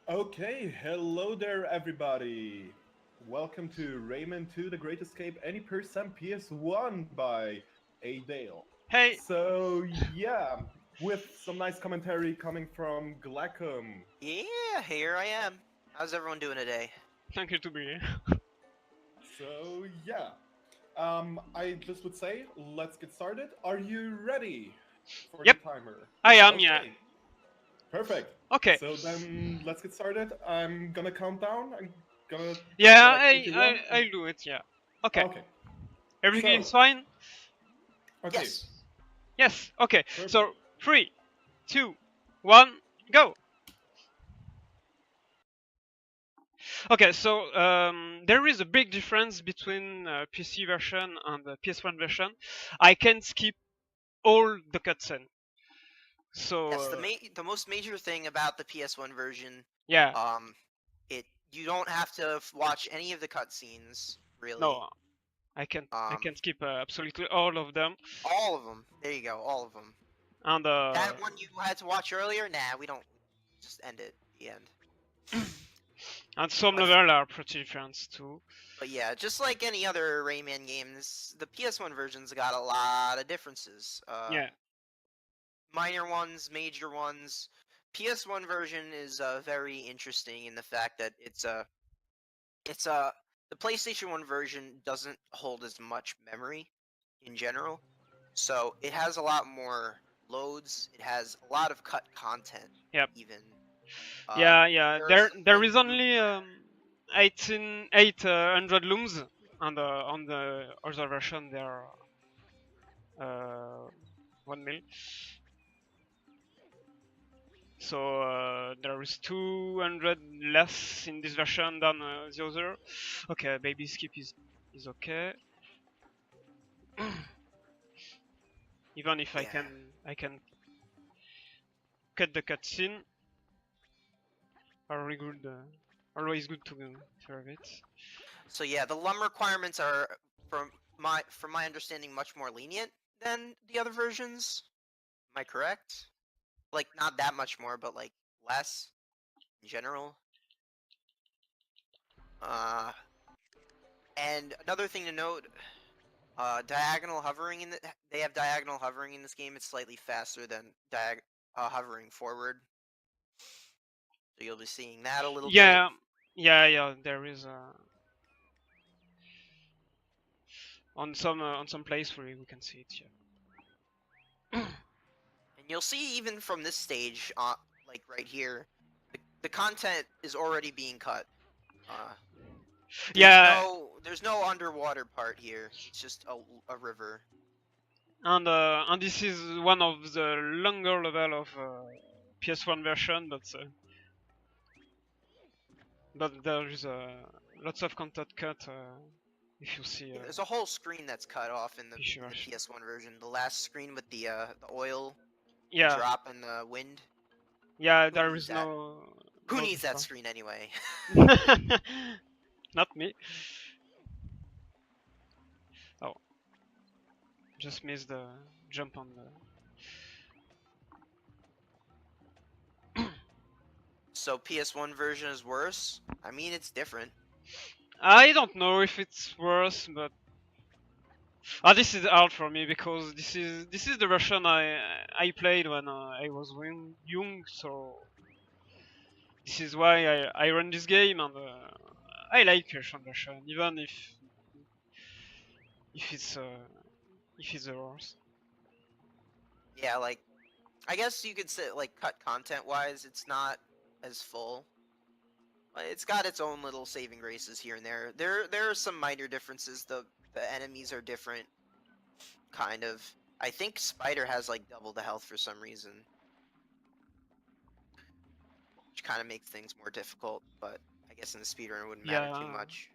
Okay, hello there, everybody. Welcome to Rayman 2 The Great Escape Any Percent PS1 by Ai-Dail. Hey, So, with some nice commentary coming from Glacom. Yeah, here I am. How's everyone doing today? thank you to be here. So, I just would say, let's get started. Are you ready for the Yep, timer? I am, yeah. Okay, perfect. Okay. So then let's get started. I'm gonna count down. I'm gonna Yeah, say like three, two, one. I'll do it, yeah. Okay. Okay. Everything So, is fine? okay, Yes. Yes, okay. perfect. So, 3, 2, 1, go! Okay, so there is a big difference between PC version and the PS1 version. I can skip all the cutscene. So, Yes, the most major thing about the PS1 version, yeah, um, you don't have to watch any of the cutscenes really. no, I can Um, skip absolutely all of them. all of them. There you go, all of them. And That one you had to watch earlier? Nah, we don't. Just end it. The end. and some But level are pretty different too. but yeah, just like any other Rayman games, the PS1 version's got a lot of differences. Yeah. Minor ones, major ones. PS1 version is very interesting in the fact that it's the PlayStation 1 version doesn't hold as much memory in general. So it has a lot more loads, it has a lot of cut content Yep. even. Yeah. There are There some there like is only 800 looms, and on the other version there are 1 mil. So there is 200 less in this version than the other. Okay, baby skip is okay. Even if yeah. I can cut the cutscene, are good. Always good to have it. So yeah, the LUM requirements are from my understanding much more lenient than the other versions. Am I correct? Like not that much more, but like less in general. Uh, and another thing to note, diagonal hovering they have diagonal hovering in this game. It's slightly faster than hovering forward, so you'll be seeing that a little bit. Yeah. There is on some place where we can see it. Yeah. And you'll see even from this stage, like right here, the content is already being cut. Uh, Yeah, there's no underwater part here. It's just a river. and this is one of the longer level of PS1 version, but there is lots of content cut if you see Yeah, there's a whole screen that's cut off in the PC version. PS1 version. The last screen with the oil, the Yeah, drop, and the wind. yeah, Who there needs is that? Who no needs that before. screen anyway? Not me. Oh, just missed the jump on the. So PS1 version is worse? I mean, it's different. I don't know if it's worse, but this is hard for me because this is the version I played when I was young, so this is why I run this game, and I like version even if it's uh, if it's the worst. Yeah, like I guess you could say like cut content wise, it's not as full. It's got its own little saving graces here and there. There are some minor differences. The enemies are different, kind of. I think Spider has like double the health for some reason, which kind of makes things more difficult. But I guess in the speedrun it wouldn't matter too Yeah. much.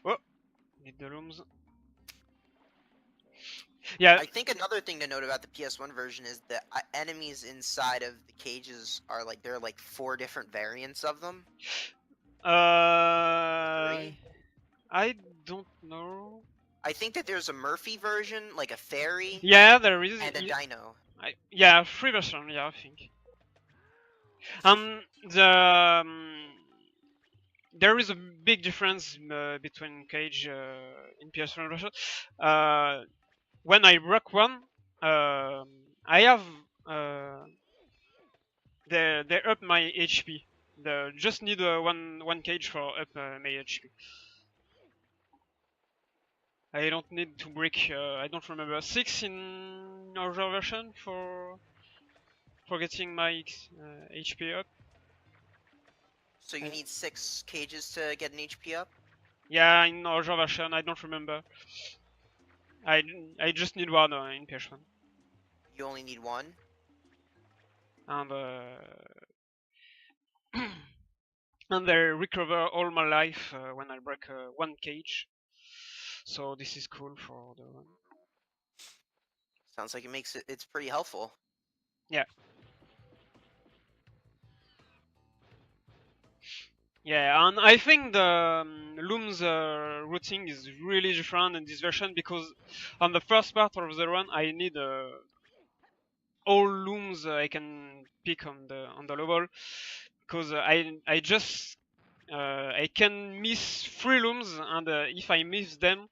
Oh, need the rooms. Yeah, I think another thing to note about the PS1 version is that enemies inside of the cages are like there are like 4 different variants of them. uh, 3. I don't know. I think that there's a Murphy version, like a fairy, Yeah, there is. and a dino. Yeah, free version. Yeah, I think. And the there is a big difference between cage in PS1 version. When I broke one, I have they up my HP. The just need one cage for up my HP. I don't need to break. I don't remember 6 in other version for getting my HP up. So you need 6 cages to get an HP up? Yeah, in other version I don't remember. I just need one in PS1. You only need 1? And and I recover all my life when I break one cage. So this is cool for the one. Sounds like it's pretty helpful. Yeah. Yeah, and I think the looms routing is really different in this version because on the first part of the run I need all looms I can pick on the level because I just I can miss 3 looms and if I miss them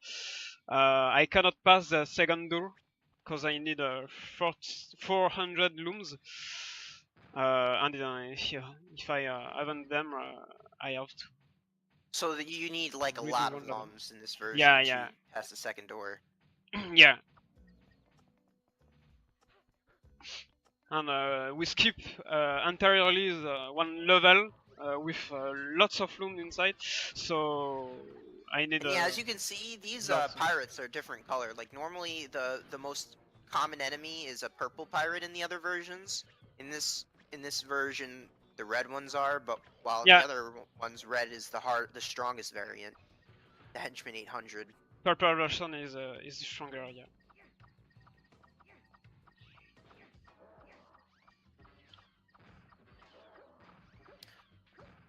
I cannot pass the second door because I need 400 looms and if I haven't them I have to. So that you need like a Redo lot one of level. lums in this version Yeah, to yeah. pass the second door. Yeah. And we skip entirely the one level with lots of loom inside, so I need And yeah, as you can see, these lots of- pirates are different color. Like normally the most common enemy is a purple pirate in the other versions. In this version, the red ones are, but while in Yeah, the other ones, red is the strongest variant. The Henchman 800. purple version is stronger. Yeah.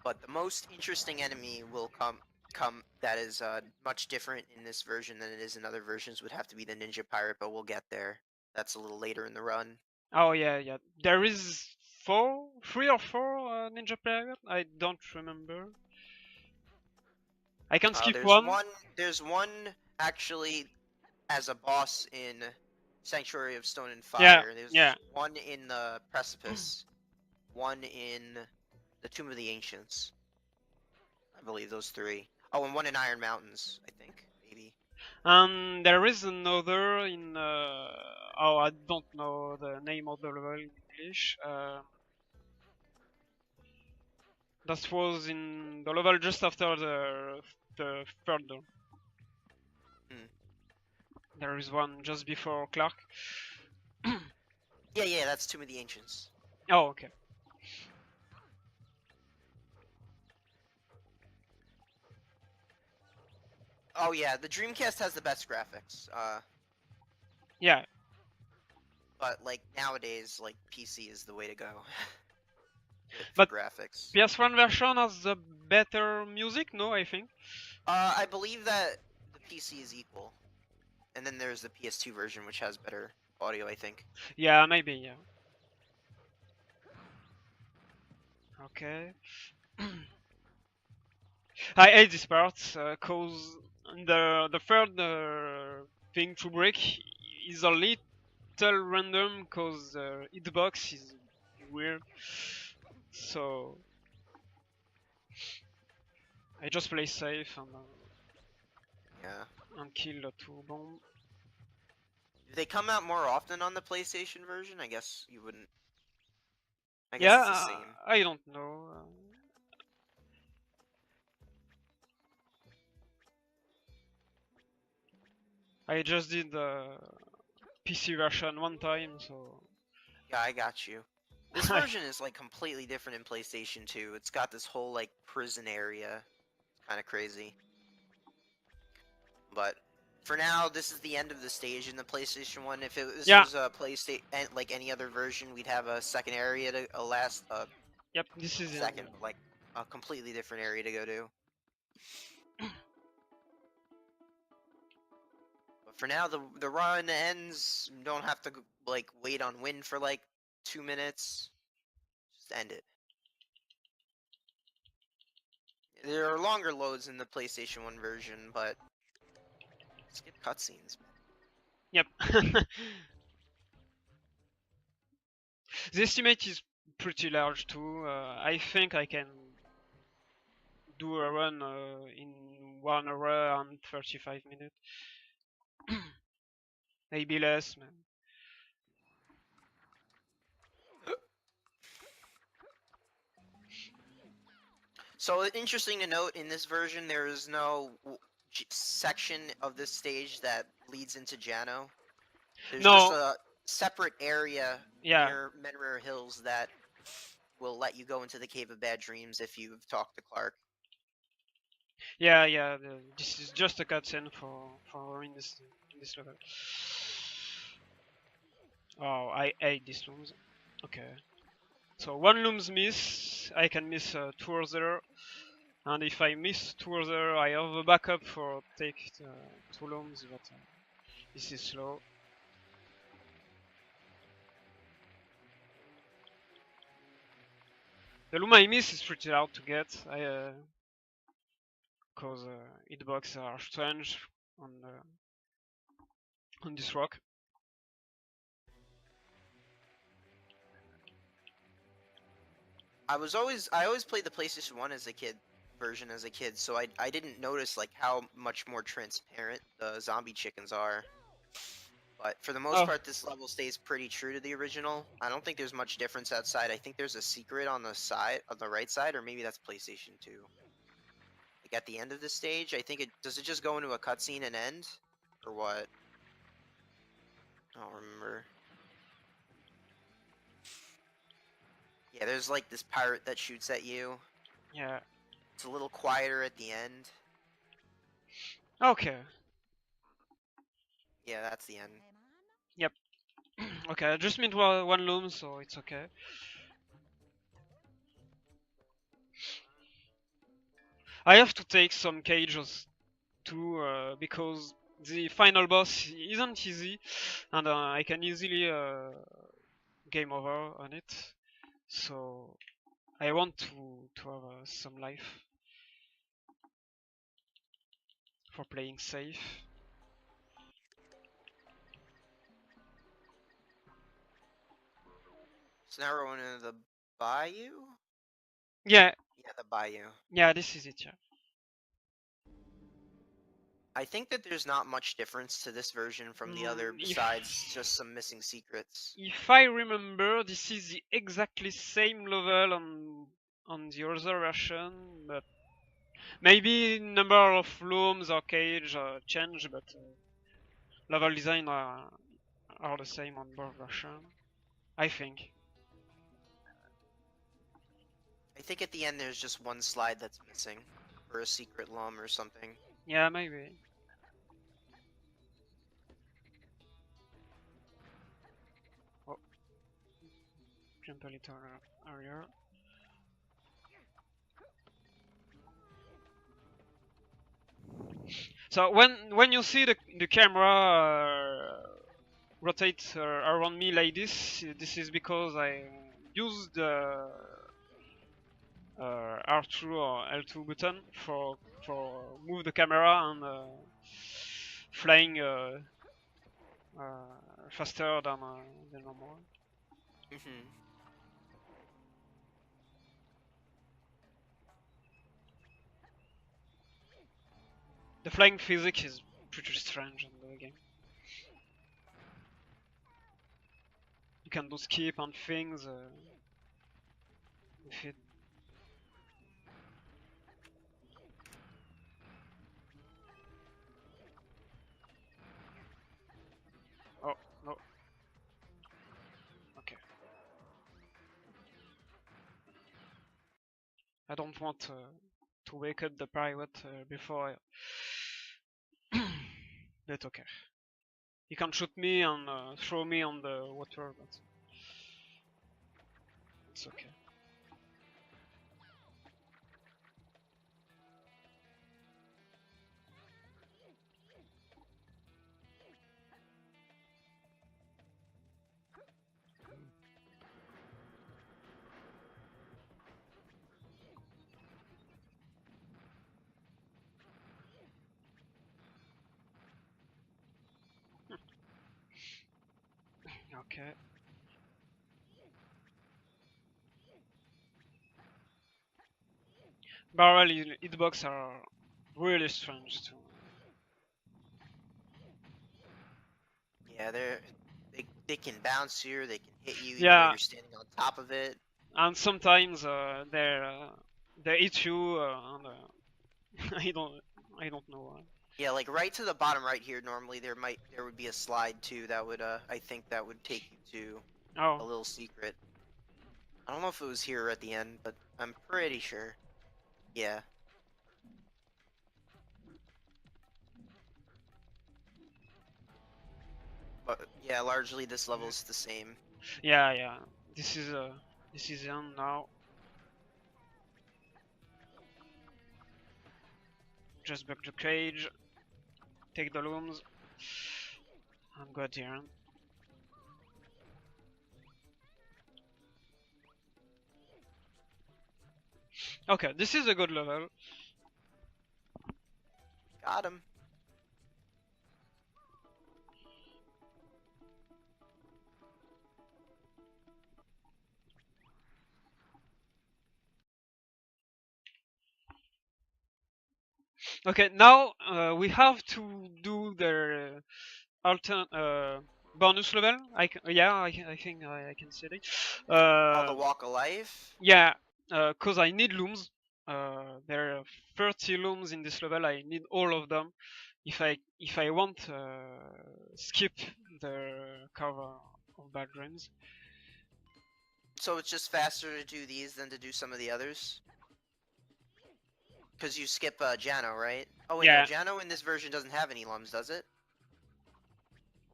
But the most interesting enemy will come that is much different in this version than it is in other versions would have to be the ninja pirate, but we'll get there. That's a little later in the run. Oh yeah, yeah. There is 3 or 4 ninja pirate. I don't remember. I can skip one. There's one actually as a boss in Sanctuary of Stone and Yeah, Fire. There's yeah. one in the Precipice, one in the Tomb of the Ancients. I believe those 3. Oh, and one in Iron Mountains, I think, maybe. And there is another in oh, I don't know the name of the level in English. That was in the level just after the third door. Hmm. There is one just before Clark. Yeah, that's Tomb of the Ancients. Oh, okay. Oh yeah, the Dreamcast has the best graphics. Yeah. But like nowadays, like PC is the way to go. But graphics. PS1 version has the better music, no? I think. I believe that the PC is equal, and then there's the PS2 version which has better audio. I think. Yeah, maybe. Yeah. Okay. I hate this part cause the third thing to break is a little random cause the hitbox is weird. So I just play safe and kill the 2 bomb. Do they come out more often on the PlayStation version? I guess you wouldn't. I guess Yeah, it's the same. I don't know. I just did the PC version one time, so. Yeah, I got you. This version is like completely different in PlayStation 2. It's got this whole like prison area. It's kind of crazy. But for now, this is the end of the stage in the PlayStation 1. If this was a PlayStation like any other version, we'd have a second area to Yep, this is second, like a completely different area to go to. But for now, the run ends. You don't have to like wait on wind for like 2 minutes. Just end it. There are longer loads in the PlayStation 1 version, but skip cutscenes. Yep. The estimate is pretty large too. I think I can do a run in 1 hour and 35 minutes. Maybe less, man. So interesting to note, in this version, there is no section of this stage that leads into Jano. There's just No, a separate area yeah, near Menrir Hills that will let you go into the Cave of Bad Dreams if you've talked to Clark. yeah, yeah. This is just a cutscene for in this level. Oh, I hate these looms. Okay. So 1 looms miss, I can miss 2 other, and if I miss 2 other, I have a backup for take 2 looms, but this is slow. The loom I miss is pretty hard to get, cause hitbox are strange on this rock. I always played the PlayStation 1 version as a kid, so I didn't notice like how much more transparent the zombie chickens are. But for the most part, this level stays pretty true to the original. I don't think there's much difference outside. I think there's a secret on the right side, or maybe that's PlayStation 2. Like at the end of the stage, I think does it just go into a cutscene and end, or what? I don't remember. Yeah, there's like this pirate that shoots at you. Yeah. It's a little quieter at the end. Okay. Yeah, that's the end. Yep. Okay, I just made 1 loom, so it's okay. I have to take some cages too, because the final boss isn't easy, and I can easily game over on it. So I want to have some life for playing safe. So now we're going to the bayou? Yeah, Yeah, the bayou. yeah, this is it, yeah. I think that there's not much difference to this version from the other besides just some missing secrets. If I remember, this is the exactly same level on the other version, but maybe number of looms or cage change, but level design are the same on both versions, I think. I think at the end there's just one slide that's missing, or a secret lum or something. Yeah, maybe. Oh, jump a little earlier. So when you see the camera rotate around me like this is because I used the R2 or L2 button for move the camera and flying faster than normal. Mm-hmm. The flying physics is pretty strange in the game. You can do skip and things with it. Oh, no. Okay. I don't want to wake up the pirate before but okay. He can shoot me and throw me on the water, but it's okay. Okay. Barrel hitbox are really strange too. Yeah, they can bounce here. They can hit you even though Yeah, you're standing on top of it. and sometimes they hit you, and I don't know why. Yeah, like right to the bottom right here. Normally there would be a slide too that would I think that would take you to a Oh, little secret. I don't know if it was here at the end, but I'm pretty sure. Yeah. But yeah, largely this level is the same. yeah. This is the end now. Just back the cage, take the looms, and go at the end. Okay, this is a good level. Got him. Okay, now we have to do the bonus level. I think I can say it. Oh, the walk of life. Yeah, cause I need looms. There are 30 looms in this level. I need all of them. If I want skip the cover of Bad Dreams. So it's just faster to do these than to do some of the others. Because you skip Jano, right? Oh wait, Yeah. no, Jano in this version doesn't have any lums, does it?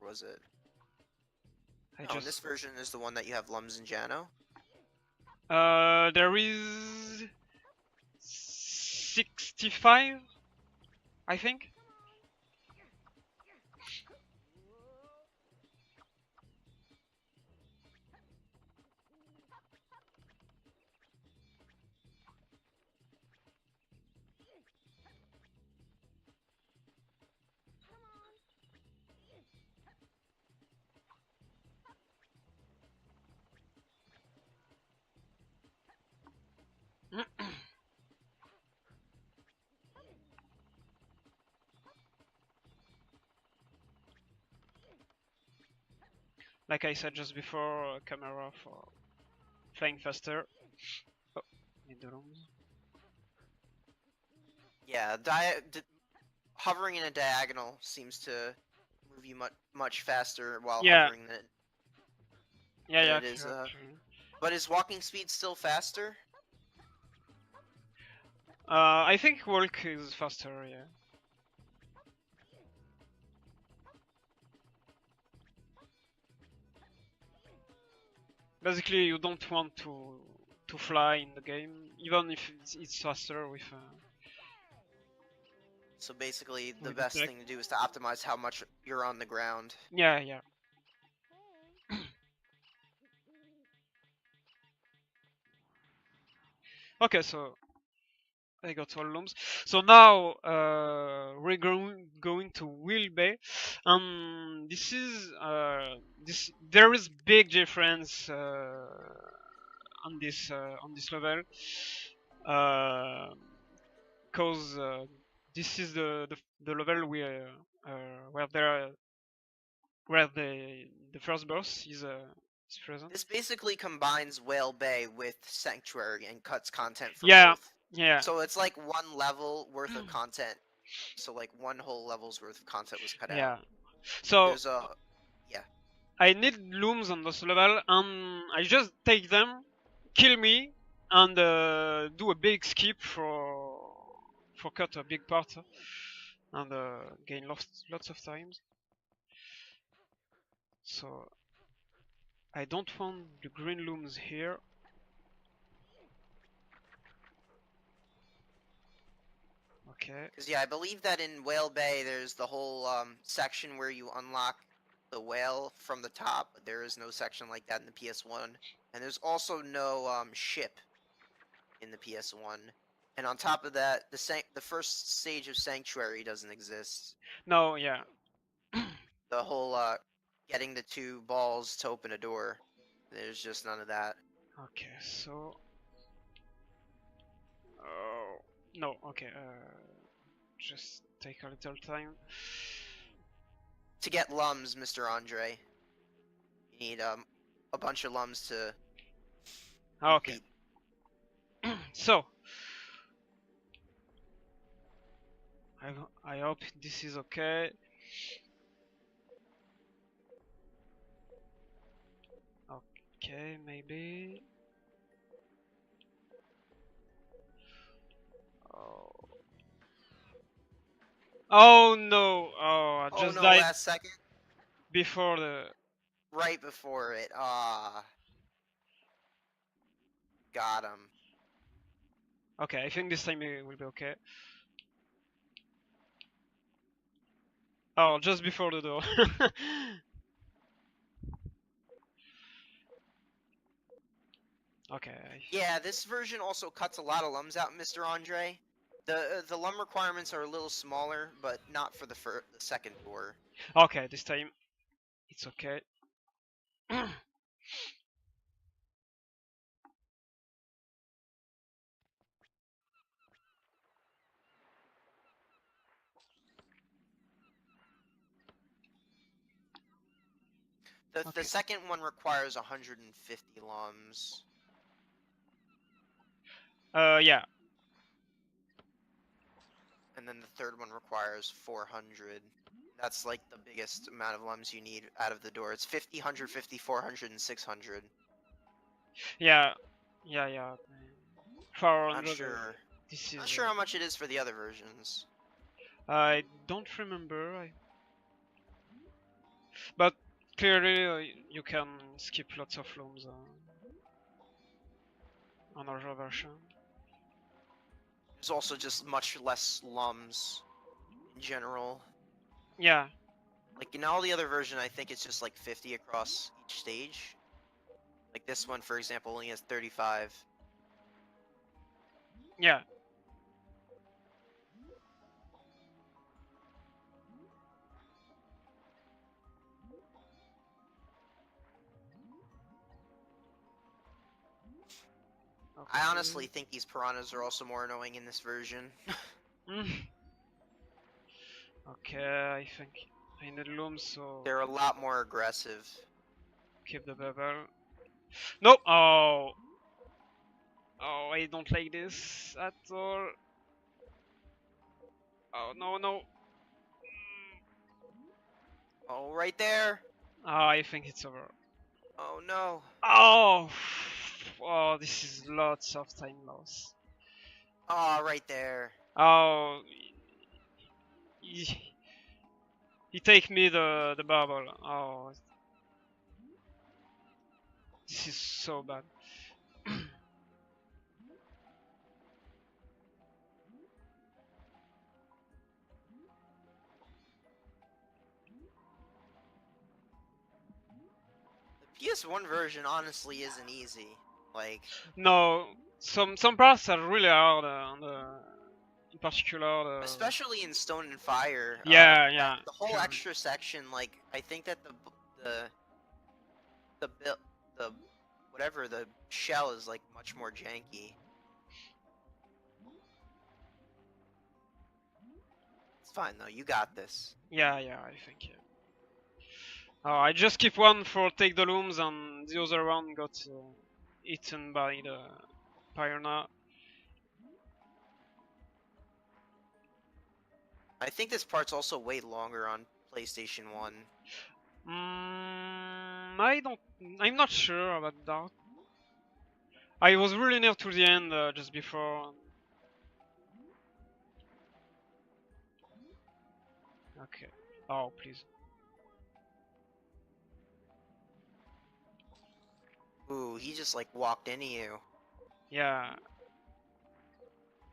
Or was it? No, in this version is the one that you have lums in Jano. There is 65, I think. Like I said just before, camera for flying faster. Oh, need the looms. Yeah, hovering in a diagonal seems to move you much faster while hovering than Yeah, it is. true. But is walking speed still faster? I think walk is faster, yeah. Basically, you don't want to fly in the game, even if it's faster with. So basically, the With best attack. thing to do is to optimize how much you're on the ground. Yeah. Okay, so I got all looms. So now we're going to Wheel Bay, and this is there is big difference on this level, cause this is the level where there where the first boss is present. This basically combines Whale Bay with Sanctuary and cuts content from Yeah, both. yeah. So it's like one level worth of content. So like one whole level's worth of content was cut Yeah. out. So There's a I need looms on this level, and I just take them, kill me, and do a big skip for cut a big part, and gain lots of times. So I don't want the green looms here. Okay. Because yeah, I believe that in Whale Bay there's the whole section where you unlock the whale from the top, but there is no section like that in the PS1. And there's also no ship in the PS1. And on top of that, the first stage of Sanctuary doesn't exist. No, yeah. The whole getting the 2 balls to open a door. There's just none of that. Okay, so. Oh no. Okay. Just take a little time. To get lums, Mr. Andre, you need a bunch of lums to Okay. complete. So. I hope this is okay. Okay, maybe. Oh. Oh no! Oh, I Oh just no, died last second, before the. right before it. Got him. Okay, I think this time it will be okay. Oh, just before the door. Okay. Yeah, this version also cuts a lot of lums out, Mr. Andre. The lum requirements are a little smaller, but not for the second door. Okay, this time it's okay. The Okay. second one requires 150 lums. Yeah. And then the third one requires 400. That's like the biggest amount of lums you need out of the door. It's 50, 150, 400, and 600. Yeah. Yeah. 400. Not sure. This is. Not sure how much it is for the other versions. I don't remember. But clearly you can skip lots of looms on other version. There's also just much less lums in general. Yeah. Like in all the other versions, I think it's just like 50 across each stage. Like this one, for example, only has 35. Yeah. Okay. I honestly think these piranhas are also more annoying in this version. Okay, I think I need looms, so They're a lot more aggressive. keep the bubble. No! Oh! Oh, I don't like this at all. Oh, no. Oh, right there! Oh, I think it's over. Oh no! Oh! Oh, this is lots of time loss. Oh, right there. Oh! He take me the bubble. Oh, this is so bad. The PS1 version honestly isn't easy. Like, No, some parts are really hard on the, in particular. especially in Stone and Fire. Yeah. The whole sure. extra section, like, I think that the whatever the shell is like much more janky. It's fine though. You got this. Yeah, I think. Yeah. Oh, I just keep one for take the looms, and the other one got eaten by the piranha. I think this part's also way longer on PlayStation 1. I'm not sure about that. I was really near to the end just before. Okay. Oh, please. Ooh, he just like walked into you. Yeah.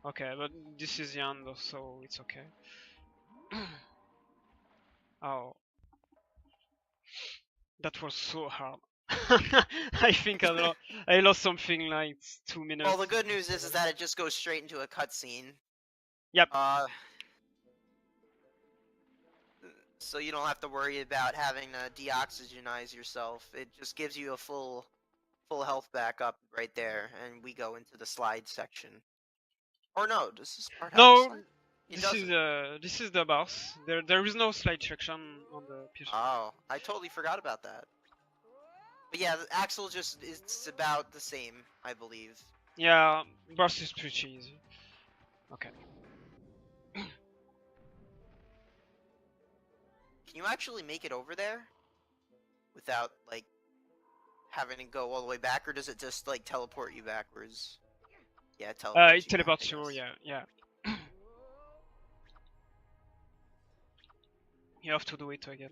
Okay, but this is the end, so it's okay. Oh. That was so hard. I think I lost something like 2 minutes. Well, the good news is that it just goes straight into a cutscene. Yep. so you don't have to worry about having to deoxygenize yourself. It just gives you a full health back up right there, and we go into the slide section. Or no, does this part have a No, slide? It doesn't. this is the boss. There is no slide section on the PS1. Oh, I totally forgot about that. But yeah, the Axel just it's about the same, I believe. Yeah, boss is pretty easy. Okay. Can you actually make it over there without like having to go all the way back, or does it just like teleport you backwards? Yeah, it teleports It you back, I teleports you. guess. Yeah. You have to do it again.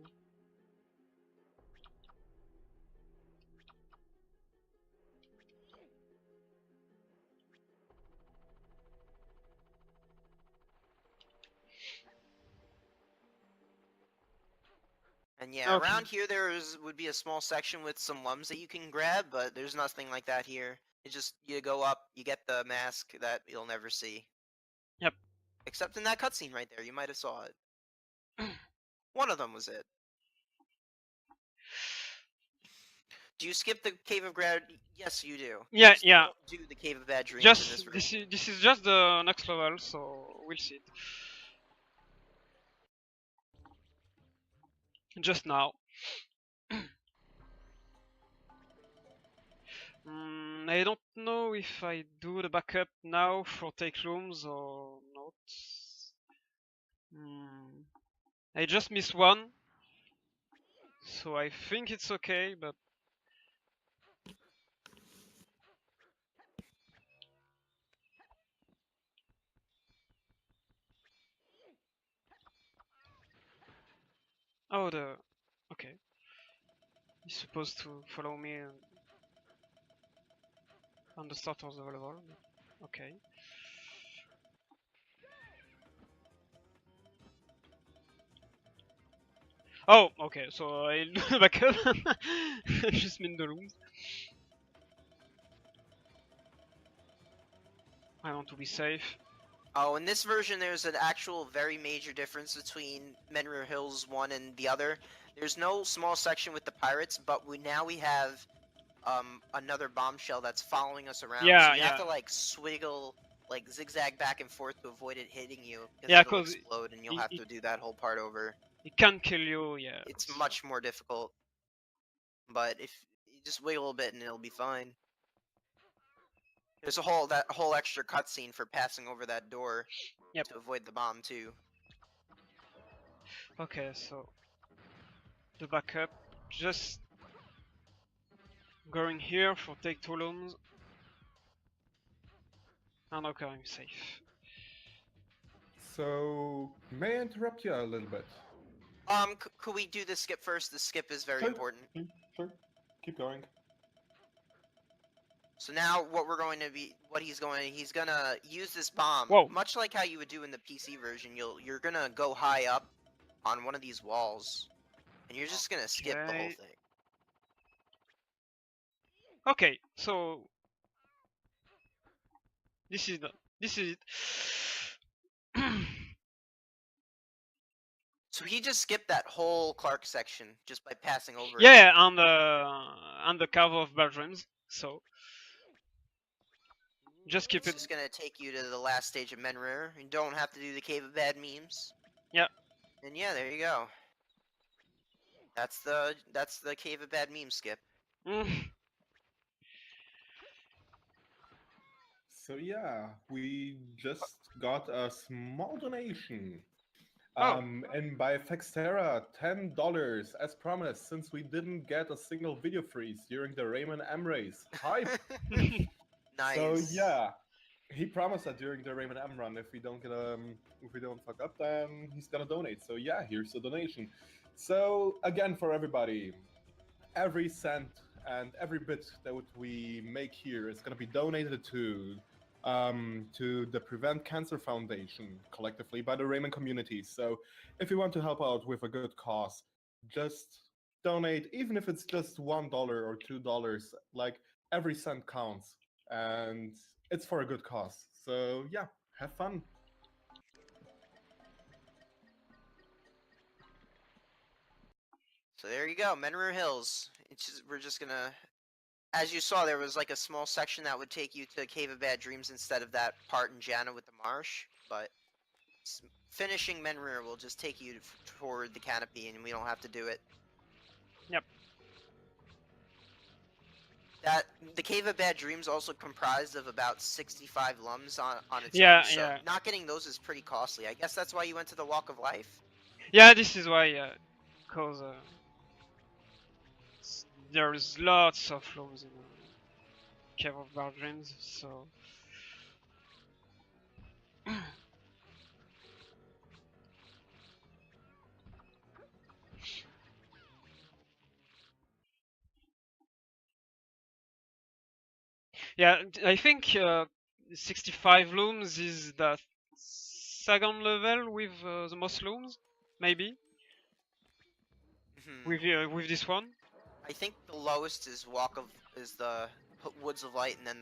And yeah, Okay. around here would be a small section with some lums that you can grab, but there's nothing like that here. It's just you go up, you get the mask that you'll never see. Yep. Except in that cutscene right there, you might have saw it. One of them was it. Do you skip the Cave of Grad? Yes, you do. Yeah, You yeah. don't do the Cave of Bad Dreams in this Just version. this is just the next level, so we'll see it. Just now. I don't know if I do the backup now for take rooms or not. I just missed one, so I think it's okay, but oh the okay. He's supposed to follow me on the start of the level. Okay. Oh, okay. So I'll do the backup. I just mean the rooms. I want to be safe. Oh, in this version, there's an actual very major difference between Menrir Hills 1 and the other. There's no small section with the pirates, but we have another bombshell that's following us around. Yeah, So you have yeah, to like swiggle, like zigzag back and forth to avoid it hitting you, because yeah. it'll Cause explode and you'll it, have it, to do that whole part over. it can kill you. Yeah. It's So. much more difficult, but if you just wiggle a bit and it'll be fine. There's that whole extra cutscene for passing over that door Yep. to avoid the bomb too. Okay, so the backup. Just going here for take two rooms. And okay, I'm safe. So, may I interrupt you a little bit? Could we do the skip first? The skip is very Sure. important. Sure. Keep going. So now he's gonna use this bomb, Whoa. much like how you would do in the PC version. You're gonna go high up on one of these walls, and you're just gonna skip the whole Okay. thing. Okay, so this is it. So he just skipped that whole Clark section just by passing over it. Yeah, on the cover of Bad Dreams. So just keep It's it. just gonna take you to the last stage of Menrir. You don't have to do the Cave of Bad Memes. Yeah. And yeah, there you go. That's the Cave of Bad Memes skip. So yeah, we just got a small donation. Oh. And by Fextera, $10 as promised, since we didn't get a single video freeze during the Rayman M race. Hype! Nice. So yeah, he promised that during the Rayman M run, if we don't fuck up, then he's gonna donate. So yeah, here's the donation. So again, for everybody, every cent and every bit that we make here is gonna be donated to the Prevent Cancer Foundation, collectively by the Rayman community. So if you want to help out with a good cause, just donate, even if it's just $1 or $2. Like, every cent counts, and it's for a good cause. So yeah, have fun. So there you go, Menrir Hills. We're just gonna, as you saw, there was like a small section that would take you to Cave of Bad Dreams instead of that part in Jana with the marsh. But finishing Menrir will just take you toward the canopy, and we don't have to do it. Yep. The Cave of Bad Dreams also comprised of about 65 lums on its Yeah, own, so yeah. not getting those is pretty costly. I guess that's why you went to the Walk of Life. Yeah, this is why, cause there's lots of looms in Cave of Bad Dreams, so. Yeah, I think 65 looms is the second level with the most looms, maybe, with this one. I think the lowest is the Woods of Light, and then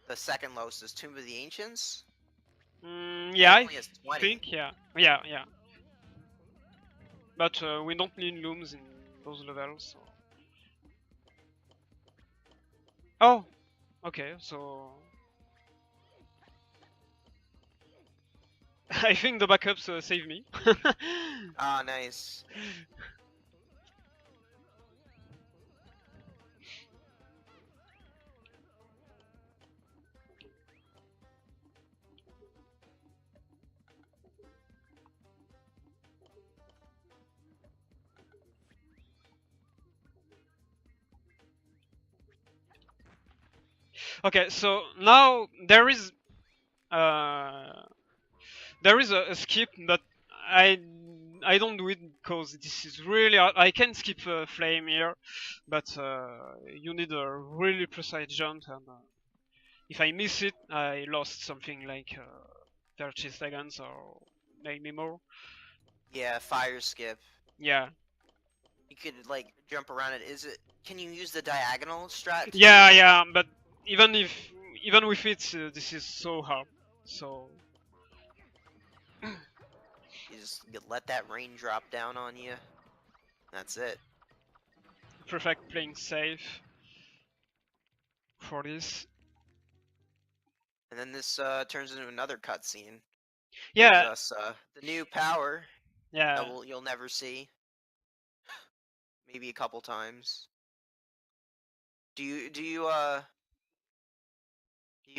the second lowest is Tomb of the Ancients. Yeah, It I only has 20. think, yeah. But we don't need looms in those levels, so. Oh, okay, so. I think the backups save me. Ah, nice. Okay, so now there is a skip, but I don't do it because this is really hard. I can skip flame here, but you need a really precise jump, and if I miss it, I lost something like 30 seconds or maybe more. Yeah, fire skip. Yeah. You could like jump around it. Can you use the diagonal strat? Yeah, but even with it, this is so hard. So. You just let that rain drop down on you. That's it. Perfect playing safe for this. And then this turns into another cutscene. Yeah. Gives us the new power. Yeah. That you'll never see. Maybe a couple times. Do you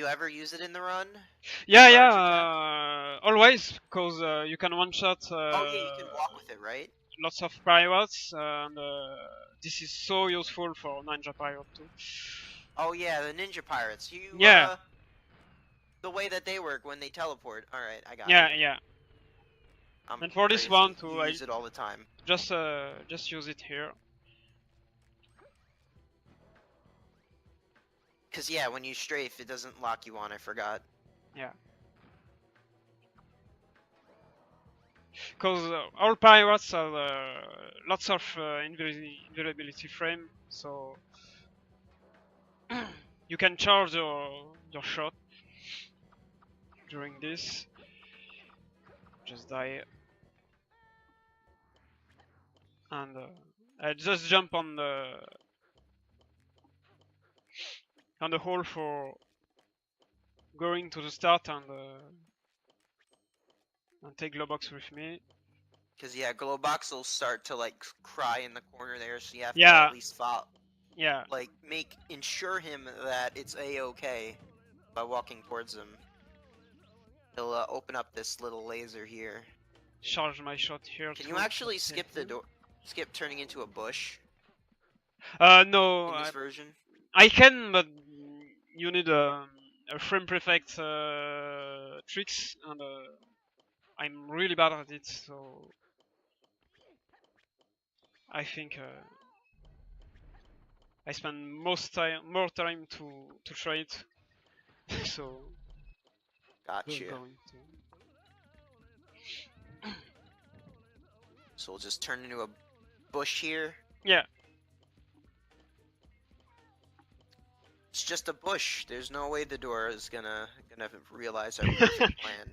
ever use it in the run? Yeah, always, cause you can one shot. Oh yeah, you can walk with it, right? Lots of pirates, and this is so useful for Ninja Pirate too. Oh yeah, the ninja pirates. Yeah. The way that they work when they teleport. All right, I got Yeah, it. yeah. I'm And for this crazy. one too, You I use it all the time. just use it here. Cause yeah, when you strafe, it doesn't lock you on. I forgot. Yeah. Cause all pirates have lots of invulnerability frame, so you can charge your shot during this. Just die. And I just jump on the hole for going to the start and take Glowbox with me. Cause yeah, Glowbox will start to like cry in the corner there, so you have to Yeah. at least follow. Yeah. Like ensure him that it's a-okay by walking towards him. He'll open up this little laser here. Charge my shot here. Can you actually skip the door? Skip turning into a bush? No. In this version? I can, but you need a frame prefect tricks, and I'm really bad at it, so I think I spend more time to try it. So. Gotcha. So we'll just turn into a bush here. Yeah. It's just a bush. There's no way the door is gonna realize our perfect plan.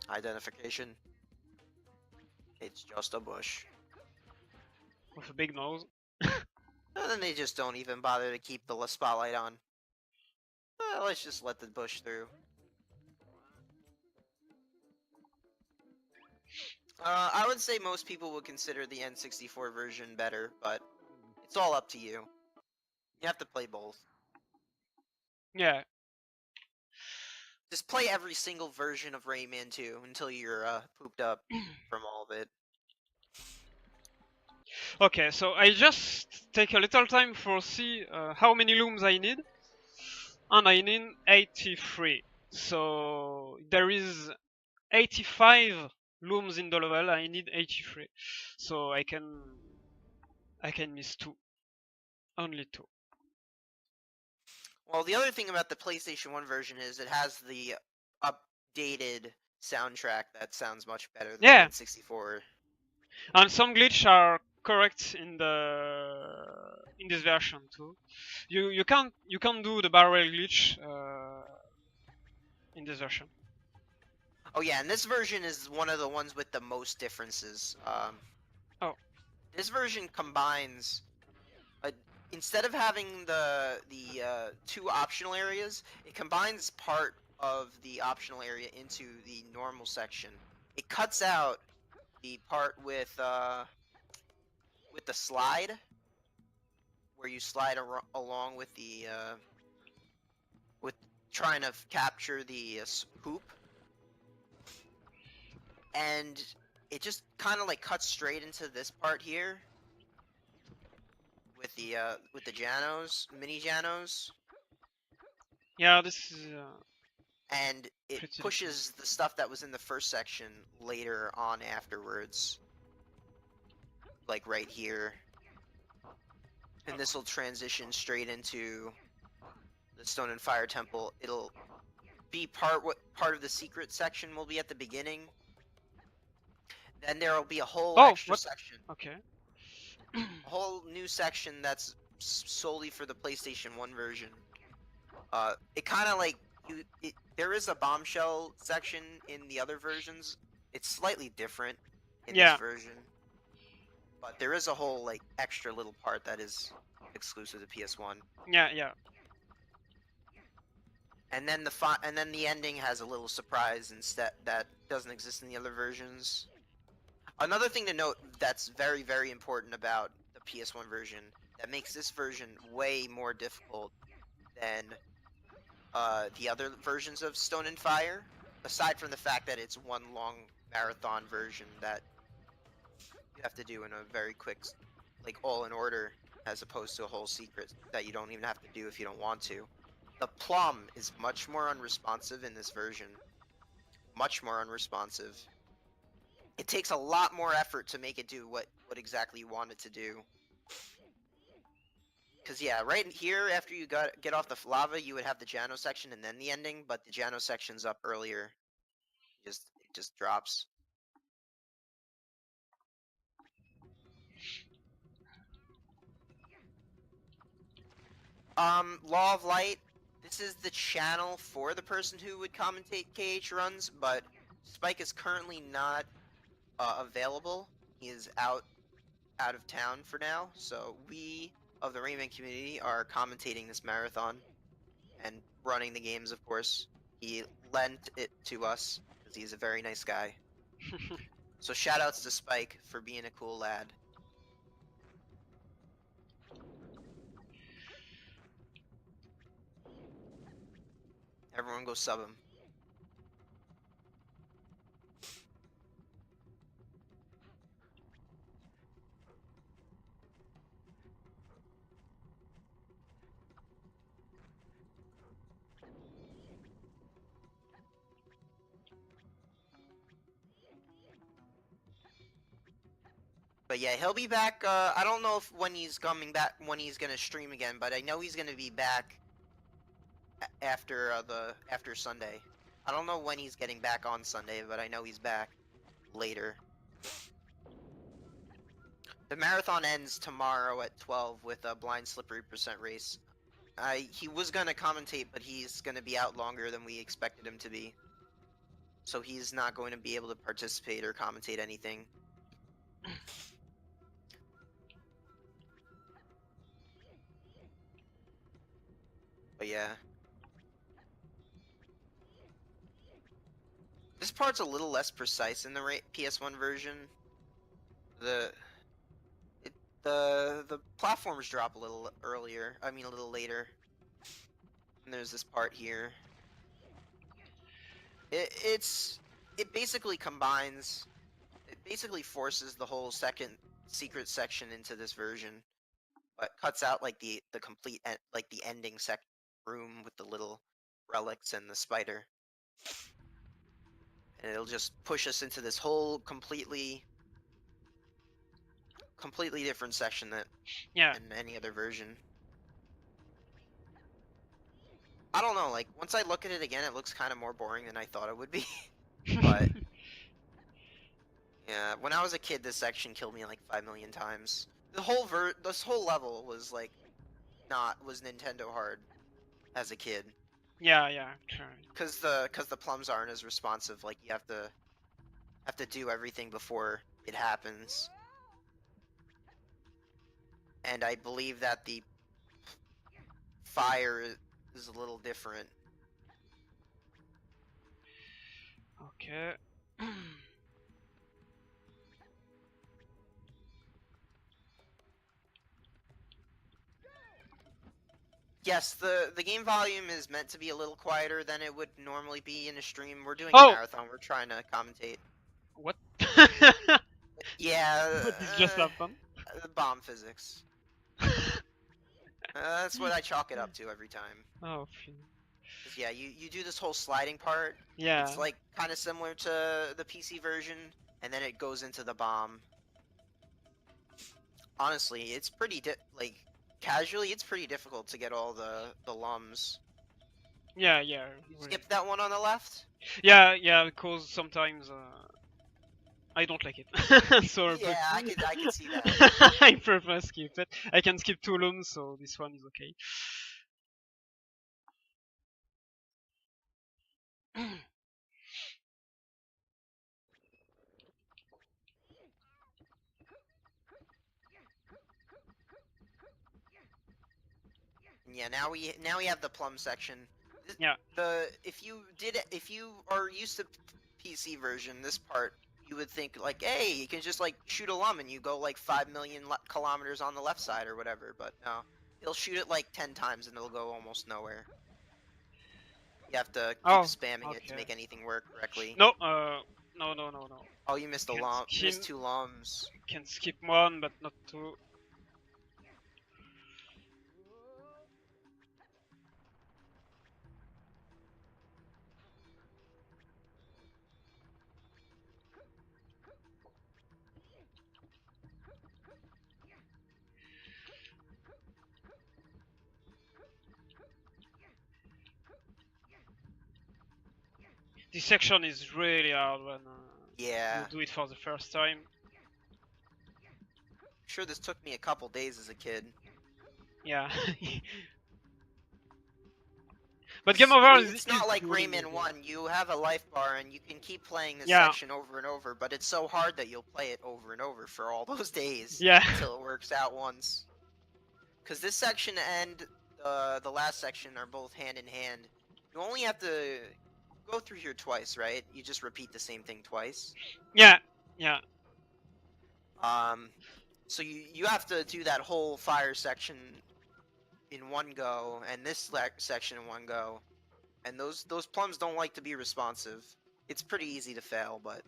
Identification. It's just a bush. with a big nose. And then they just don't even bother to keep the spotlight on. Let's just let the bush through. I would say most people would consider the N64 version better, but it's all up to you. You have to play both. Yeah. Just play every single version of Rayman 2 until you're pooped up from all of it. Okay, so I just take a little time for see how many looms I need, and I need 83. So there is 85 looms in the level. I need 83, so I can miss 2, only 2. Well, the other thing about the PlayStation 1 version is it has the updated soundtrack that sounds much better than Yeah. the N64. And some glitch are correct in this version too. You can't do the barrel glitch in this version. Oh yeah, and this version is one of the ones with the most differences. Oh. This version combines, instead of having the two optional areas, it combines part of the optional area into the normal section. It cuts out the part with the slide, where you slide along with the with trying to capture the hoop, and it just kind of like cuts straight into this part here with the Janos, mini Janos, Yeah, this is and it pretty pushes the stuff that was in the first section later on afterwards, like right here, and this will transition straight into the Stone and Fire Temple. It'll be part of the secret section will be at the beginning. Then there will be a whole extra section. Okay. A whole new section that's solely for the PlayStation 1 version. It kind of like there is a bombshell section in the other versions. It's slightly different in this version, but there is a whole like extra little part that is exclusive to PS1. Yeah, yeah. And then the ending has a little surprise instead that doesn't exist in the other versions. Another thing to note that's very, very important about the PS1 version that makes this version way more difficult than the other versions of Stone and Fire, aside from the fact that it's one long marathon version that you have to do in a very quick, like all in order, as opposed to a whole secret that you don't even have to do if you don't want to. The plum is much more unresponsive in this version. Much more unresponsive. It takes a lot more effort to make it do what exactly you want it to do. Because yeah, right here, after you get off the lava, you would have the Jano section and then the ending, but the Jano section's up earlier. It just drops. Law of Light. This is the channel for the person who would commentate KH runs, but Spike is currently not available. He is out of town for now, so we of the Rayman community are commentating this marathon and running the games, of course. He lent it to us because he's a very nice guy. So shoutouts to Spike for being a cool lad. Everyone go sub him. But yeah, he'll be back. I don't know when he's coming back, when he's gonna stream again, but I know he's gonna be back after after Sunday. I don't know when he's getting back on Sunday, but I know he's back later. The marathon ends tomorrow at 12 with a blind slippery percent race. He was gonna commentate, but he's gonna be out longer than we expected him to be. So he's not going to be able to participate or commentate anything. But yeah. This part's a little less precise in the PS1 version. The the platforms drop a little earlier. I mean, a little later. And there's this part here. It basically combines. It basically forces the whole second secret section into this version, but cuts out like the complete like the ending room with the little relics and the spider, and it'll just push us into this whole completely different section that Yeah. in any other version. I don't know, like once I look at it again, it looks kind of more boring than I thought it would be. But yeah, when I was a kid, this section killed me like 5 million times. This whole level was like was Nintendo hard as a kid. Yeah, yeah, sure. Cause the plums aren't as responsive. Like you have to do everything before it happens. And I believe that the fire is a little different. Okay. Yes, the game volume is meant to be a little quieter than it would normally be in a stream. We're doing a Oh! marathon. We're trying to commentate. What? Yeah, What did just happen? bomb physics. That's what I chalk it up to every time. Oh, 'Cause yeah, you do this whole sliding part. yeah. It's like kind of similar to the PC version, and then it goes into the bomb. Honestly, it's pretty like casually, it's pretty difficult to get all the lums. Yeah, yeah. Skip that one on the left. Yeah, yeah, because sometimes I don't like it. So Yeah, I could see that. I prefer skip it. I can skip two looms, so this one is okay. Yeah, now we have the plum section. Yeah. If you are used to PC version, this part you would think like, hey, you can just like shoot a lum and you go like 5 million kilometers on the left side or whatever. But no, it'll shoot it like 10 times and it'll go almost nowhere. You have to keep spamming it to make anything work correctly. No, no. Oh, you missed a lum. You missed 2 lums. Can skip one, but not two. This section is really hard when you do it for the first time. I'm sure this took me a couple days as a kid. Yeah. But Game Over it's not like Rayman 1. You have a life bar and you can keep playing this Yeah. section over and over, but it's so hard that you'll play it over and over for all those days. Yeah. Until it works out once. Because this section and the last section are both hand in hand. You only have to go through here twice, right? You just repeat the same thing twice. Yeah. Yeah. So you have to do that whole fire section in one go, and this section in one go. And those plums don't like to be responsive. It's pretty easy to fail, but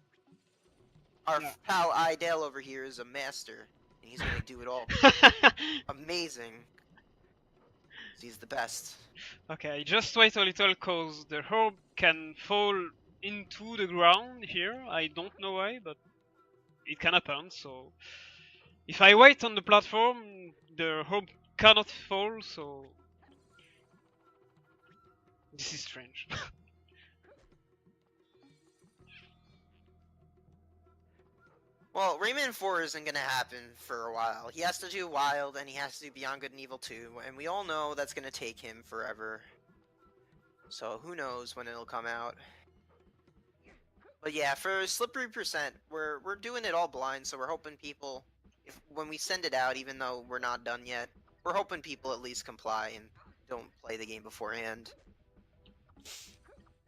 our pal Ai-Dail over here is a master, and he's gonna do it all. Amazing. He's the best. Okay, just wait a little, cause the herb can fall into the ground here. I don't know why, but it can happen. So if I wait on the platform, the herb cannot fall. So this is strange. Well, Rayman 4 isn't gonna happen for a while. He has to do Wild, and he has to do Beyond Good and Evil 2, and we all know that's gonna take him forever. So who knows when it'll come out. But yeah, for slippery percent, we're doing it all blind, so we're hoping people, if when we send it out, even though we're not done yet, we're hoping people at least comply and don't play the game beforehand.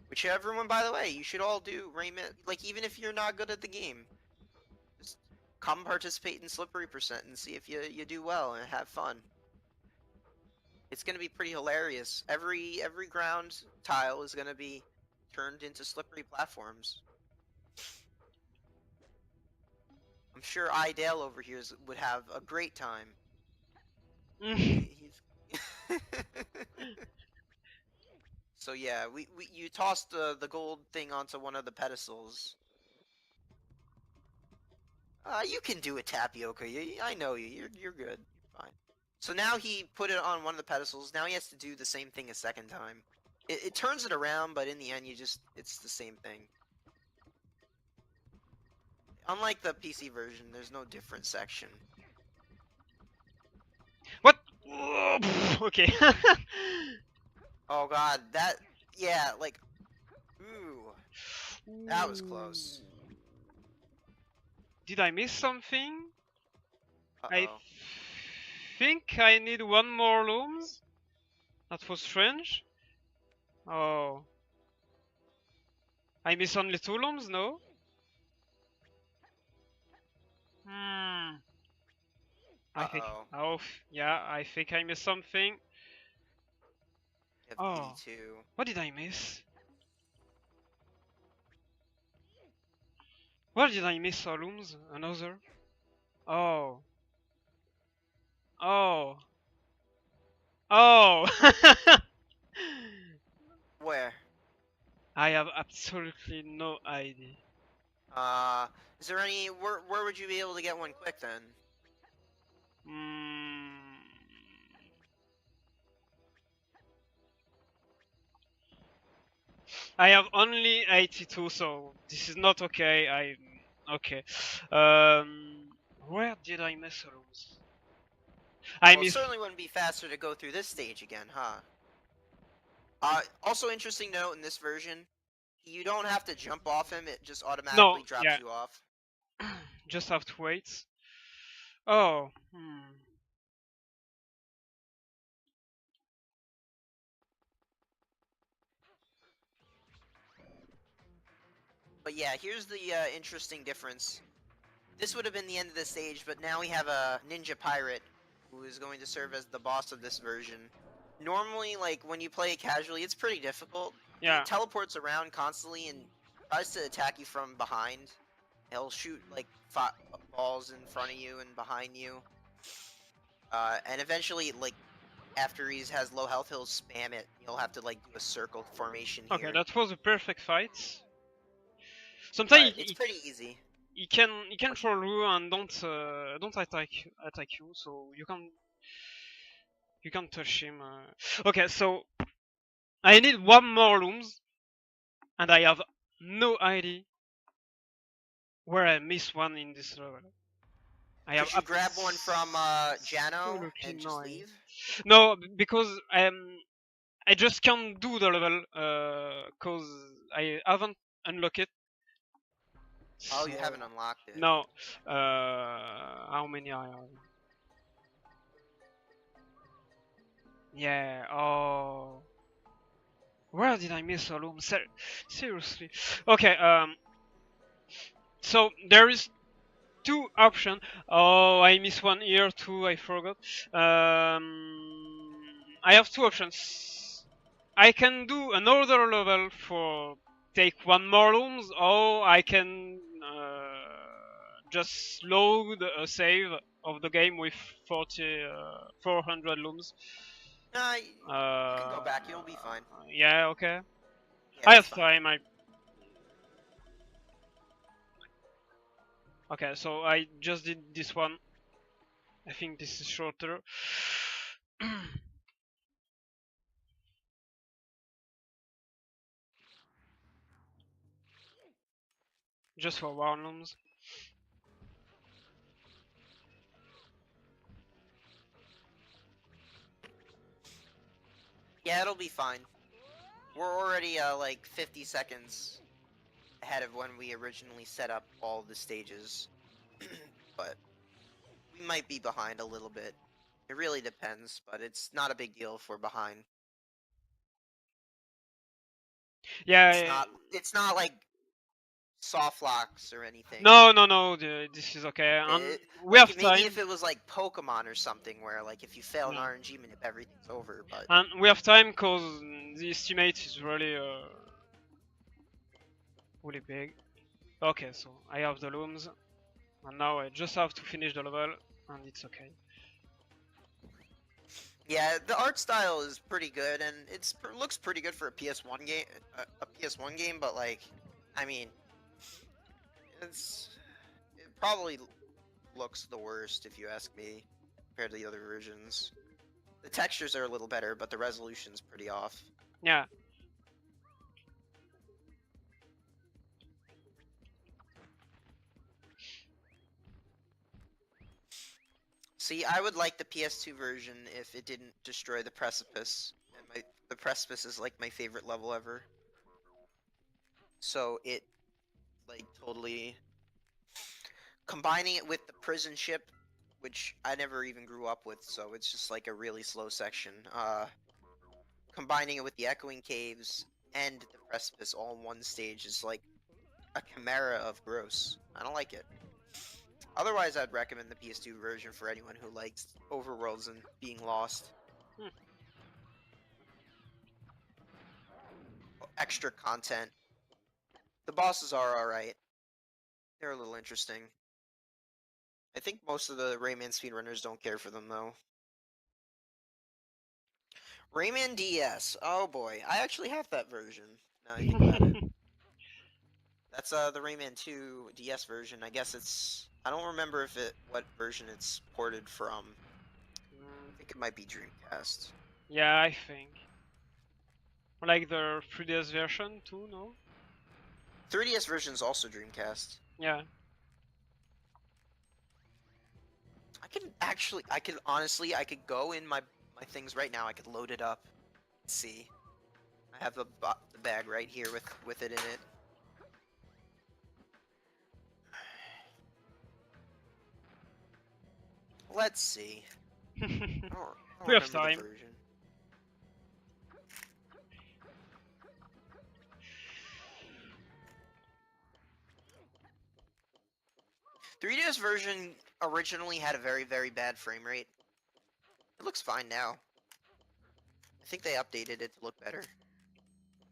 Which everyone, by the way, you should all do Rayman. Like even if you're not good at the game, just come participate in slippery percent and see if you do well and have fun. It's gonna be pretty hilarious. Every ground tile is gonna be turned into slippery platforms. I'm sure Ai-Dail over here would have a great time. He's so yeah, we you tossed the gold thing onto one of the pedestals. You can do it, Tapioca. I know you. You're good. You're fine. So now he put it on one of the pedestals. Now he has to do the same thing a second time. It turns it around, but in the end, it's the same thing. Unlike the PC version, there's no different section. What? Okay. Oh god, yeah, like, ooh, that was close. Did I miss something? I Uh-oh. think I need one more looms. That was strange. Oh. I miss only 2 looms, no? Hmm. I think. Uh-oh. Oh, yeah, I think I missed something. You have Oh. 82. What did I miss? Where did I miss all looms? Another? Oh. Oh. Oh! Where? I have absolutely no idea. Is there any, where would you be able to get one quick then? Mm. I have only 82, so this is not okay. Okay. Where did I miss rooms? I Well, it miss. certainly wouldn't be faster to go through this stage again, huh? Also interesting note in this version, you don't have to jump off him, it just No, automatically drops yeah, you off. just have to wait. Oh. But yeah, here's the interesting difference. This would have been the end of the stage, but now we have a ninja pirate who is going to serve as the boss of this version. Normally, like, when you play it casually, it's pretty difficult. He Yeah. teleports around constantly and tries to attack you from behind. He'll shoot, like, balls in front of you and behind you. And eventually, like, after he has low health, he'll spam it. You'll have to, like, do a circle formation here. Okay, that was a perfect fight. But Sometimes it's pretty easy. he can troll you and don't attack you, so you can touch him. Okay, so I need one more looms, and I have no idea where I missed one in this level. Could you grab one from Jano and just leave? No, because I just can't do the level cause I haven't unlocked it. Oh, you haven't unlocked it. No. How many I have? Yeah. Oh. Where did I miss a loom? Seriously. Okay. So there is 2 options. Oh, I missed one here too. I forgot. I have 2 options. I can do another level for take 1 more looms, or I can just load a save of the game with 400 looms. Nah, you can go back. You'll be fine. Yeah. Okay. Yeah, I it's have fine. time. Okay, so I just did this one. I think this is shorter. Just for warlooms. Yeah, it'll be fine. We're already like 50 seconds ahead of when we originally set up all the stages, but we might be behind a little bit. It really depends, but it's not a big deal if we're behind. Yeah. It's not like soft locks or anything. No. This is okay, and we Like have maybe time. if it was like Pokemon or something, where like if you fail an No. RNG manip, everything's over. But And we have time because the estimate is really really big. Okay, so I have the looms, and now I just have to finish the level, and it's okay. yeah, the art style is pretty good, and looks pretty good for a PS1 game. A PS1 game, but like, I mean, it probably looks the worst if you ask me, compared to the other versions. The textures are a little better, but the resolution's pretty off. Yeah. See, I would like the PS2 version if it didn't destroy the precipice. And the precipice is like my favorite level ever. So it like totally combining it with the prison ship, which I never even grew up with, so it's just like a really slow section. Combining it with the echoing caves and the precipice all in one stage is like a chimera of gross. I don't like it. Otherwise, I'd recommend the PS2 version for anyone who likes overworlds and being lost. Hmm. Extra content. The bosses are alright. They're a little interesting. I think most of the Rayman speedrunners don't care for them, though. Rayman DS. Oh boy, I actually have that version. Now I think about it. That's the Rayman 2 DS version. I guess it's. I don't remember what version it's ported from. I think it might be Dreamcast. Yeah, I think. Like the 3DS version too, no? 3DS version is also Dreamcast. Yeah. I could go in my things right now. I could load it up. Let's see. I have the bag right here with it in it. Let's see. I don't We have remember time. the version. The 3DS version originally had a very, very bad frame rate. It looks fine now. I think they updated it to look better.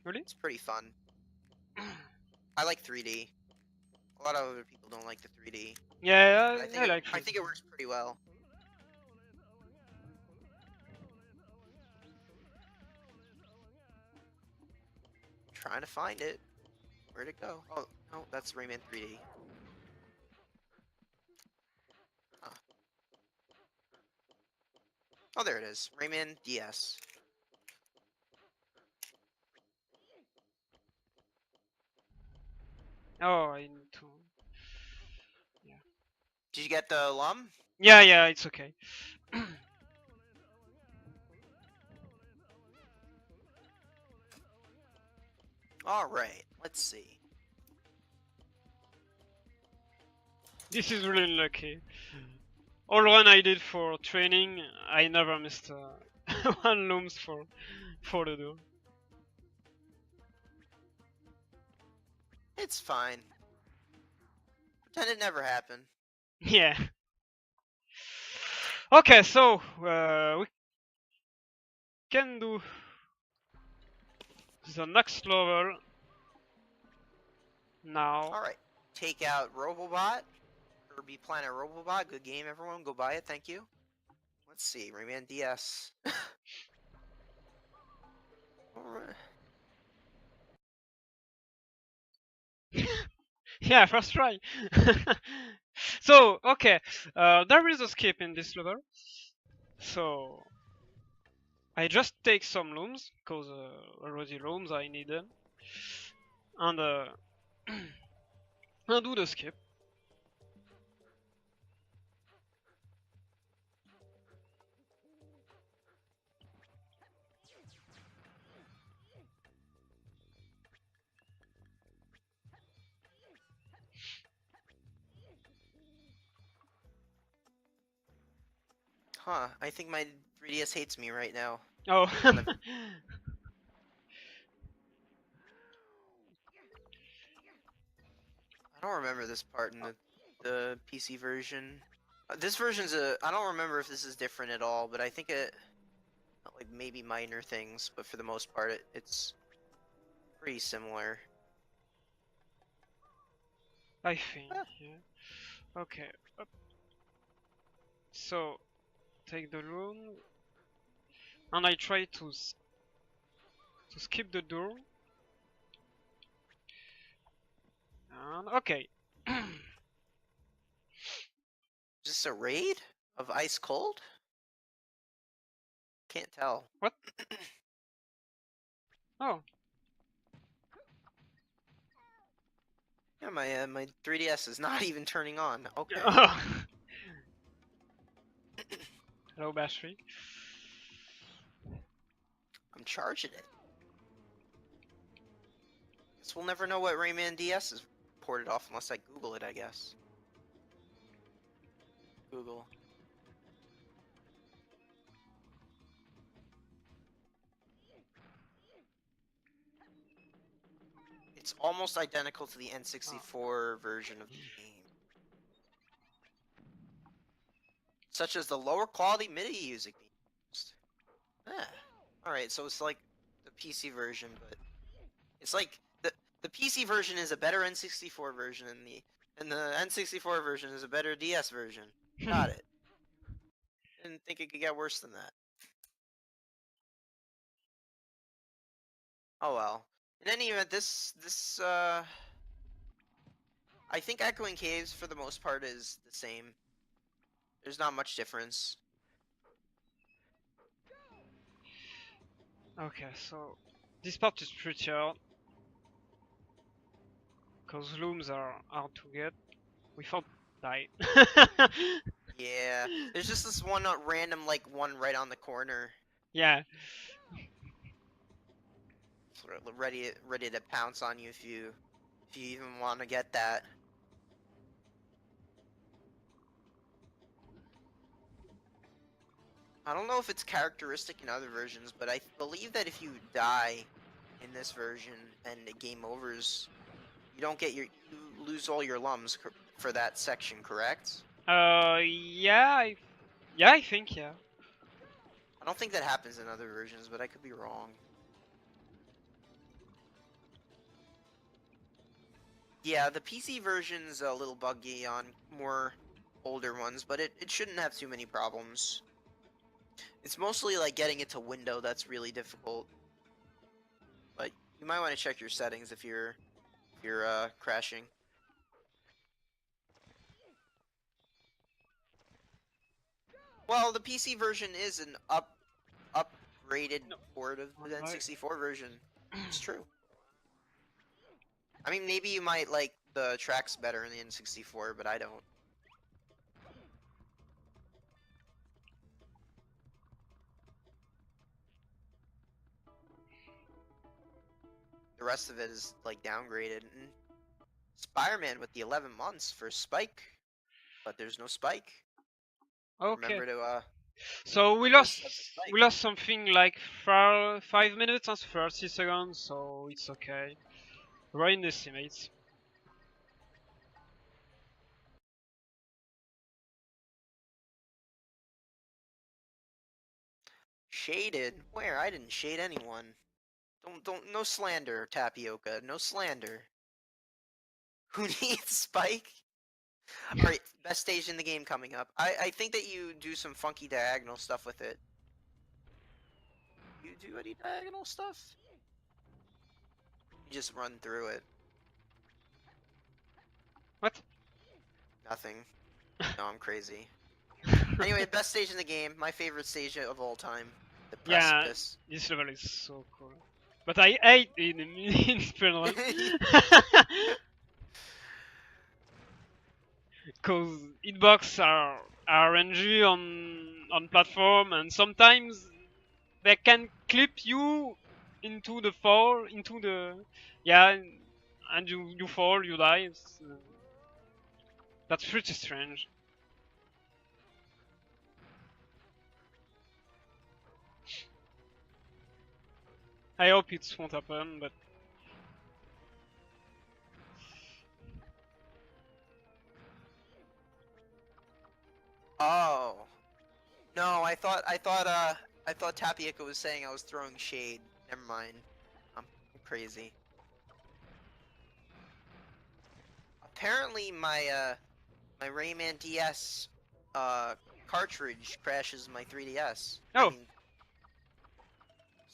Really? It's pretty fun. I like 3D. A lot of other people don't like the 3D. Yeah, I like I think it works pretty well. Trying to find it. Where'd it go? Oh, no, that's Rayman 3D. Huh. Oh, there it is. Rayman DS. Oh, I need to. Did you get the lum? Yeah, it's okay. Alright, let's see. This is really lucky. All run I did for training, I never missed one looms for the door. It's fine. Pretend it never happened. Yeah. Okay, so we can do the next level now. Alright. Take out Robobot. Kirby Planet Robobot. Good game, everyone. Go buy it. Thank you. Let's see. Rayman DS. Alright. Yeah, first try. So, okay, there is a skip in this level. So, I just take some looms, because already looms I need them. And and do the skip. Huh, I think my 3DS hates me right now. Oh. One of- I don't remember this part in the PC version. This version's I don't remember if this is different at all, but I think like maybe minor things, but for the most part it's pretty similar. I think, yeah. Okay. Up. So, take the room, and I try to skip the door. And okay. Is this a raid of Ice Cold? Can't tell. What? Oh. Yeah, my 3DS is not even turning on. Okay. Low battery. I'm charging it. Guess we'll never know what Rayman DS is ported off unless I Google it, I guess. Google. It's almost identical to the N64 version of the game. Such as the lower quality MIDI music being used. Alright, so it's like the PC version, but it's like the PC version is a better N64 version and the N64 version is a better DS version. Got it. Didn't think it could get worse than that. Oh well. In any event, I think Echoing Caves for the most part is the same. There's not much difference. Okay, so this part is pretty hard. Because looms are hard to get without die. Yeah, there's just this one random like one right on the corner, Yeah. ready to pounce on you if you even want to get that. I don't know if it's characteristic in other versions, but I believe that if you die in this version and the game overs, you don't get you lose all your lums for that section, correct? Yeah, I think, yeah. I don't think that happens in other versions, but I could be wrong. Yeah, the PC version's a little buggy on more older ones, but it shouldn't have too many problems. It's mostly like getting it to window that's really difficult. But you might want to check your settings if you're crashing. Well, the PC version is an upgraded port of the N64 version. It's true. I mean, maybe you might like the tracks better in the N64, but I don't. The rest of it is like downgraded. And Spider-Man with the 11 months for Spike, but there's no Spike. Okay. Remember to So we remember to lost set the Spike. we lost something like 5 minutes and 30 seconds, so it's okay. We're in estimates. Shaded? Where? I didn't shade anyone. Don't no slander, Tapioca. No slander. Who needs Spike? Alright, best stage in the game coming up. I think that you do some funky diagonal stuff with it. You do any diagonal stuff? You just run through it. What? Nothing. No, I'm crazy. Anyway, best stage in the game. My favorite stage of all time. The precipice. Yeah, this level is so cool. But I hate in speedrun. Cause hitbox are RNG on platform, and sometimes they can clip you into the fall, into the and you fall, you die. That's pretty strange. I hope it won't happen, but Oh. No, I thought Tapioca was saying I was throwing shade. Never mind. I'm crazy. Apparently my Rayman DS cartridge crashes my 3DS. I oh, mean,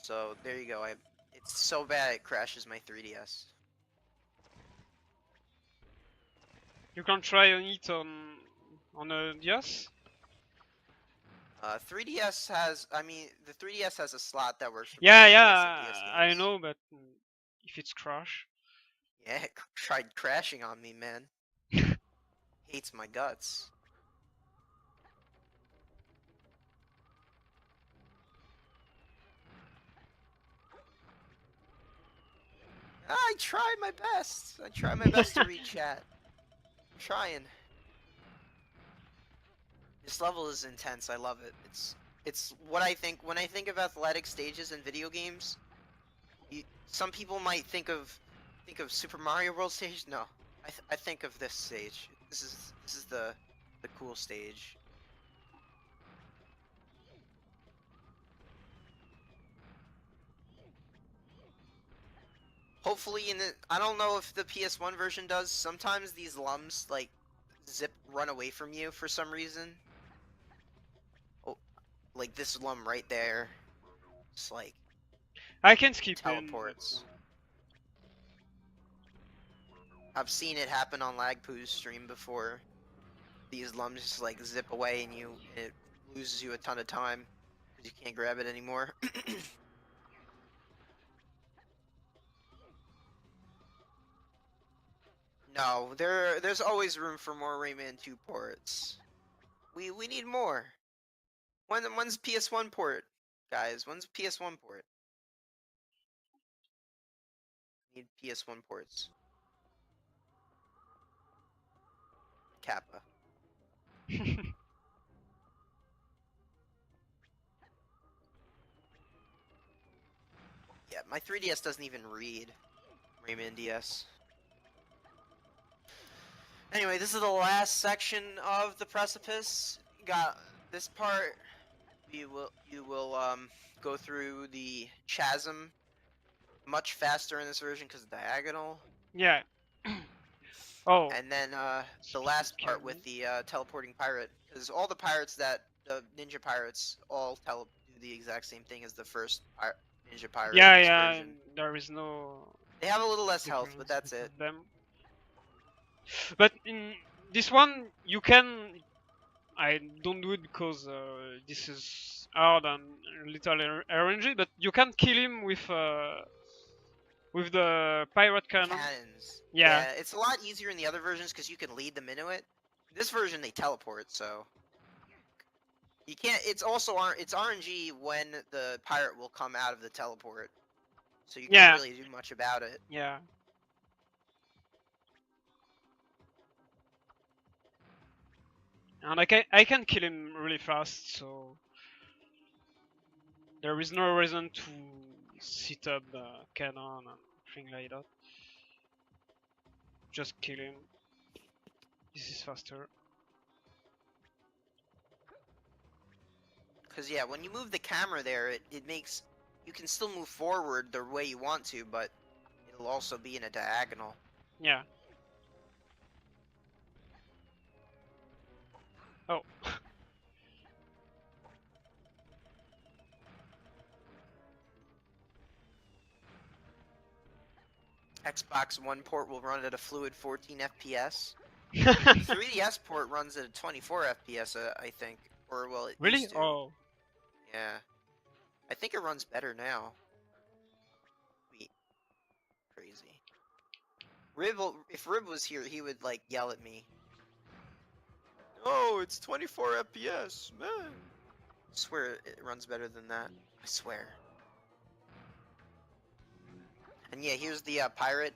so there you go. It's so bad it crashes my 3DS. you can try on it on a DS. 3DS has, I mean, the 3DS has a slot that works for Yeah, both 3DS and yeah, DS I games. know, but if it's crash, Yeah, it tried crashing on me, man. Hates my guts. I tried my best. I tried my best to read chat. I'm trying. This level is intense. I love it. It's what I think when I think of athletic stages in video games. Some people might think of Super Mario World stage. No, I think of this stage. This is the cool stage. Hopefully, I don't know if the PS1 version does. Sometimes these lums like run away from you for some reason. Oh, like this lum right there. It's like I can skip in. But, teleports. I've seen it happen on Lagpoo's stream before. These lums just like zip away and it loses you a ton of time because you can't grab it anymore. No, there's always room for more Rayman 2 ports. We need more. When's PS1 port, guys? When's PS1 port? Need PS1 ports. Kappa. Yeah, my 3DS doesn't even read Rayman DS. Anyway, this is the last section of the precipice. Got this part. You will go through the chasm much faster in this version because diagonal. yeah. Oh. And then the last part with the teleporting pirate, because all the pirates the ninja pirates all do the exact same thing as the first ninja pirate Yeah, in this yeah. version. There is no. They have a little less health, but difference that's it. between them. But in this one, you can. I don't do it because this is hard and a little RNG, but you can kill him with the pirate cannon. Cannons. Yeah. It's a lot easier in the other versions because you can lead them into it. This version they teleport, so you can't. It's also it's RNG when the pirate will come out of the teleport, so you can't really do much about it. Yeah. And I can kill him really fast, so there is no reason to set up the cannon and thing like that. Just kill him. This is faster. Because yeah, when you move the camera there, it makes you can still move forward the way you want to, but it'll also be in a diagonal. Yeah. Oh. Xbox One port will run at a fluid 14 FPS. 3DS port runs at a 24 FPS, I think, or well, it Really? used to. Oh. Yeah, I think it runs better now. Wait, crazy. If Rib was here, he would like yell at me. Oh, it's 24 FPS, man. I swear it runs better than that. I swear. And yeah, here's the pirate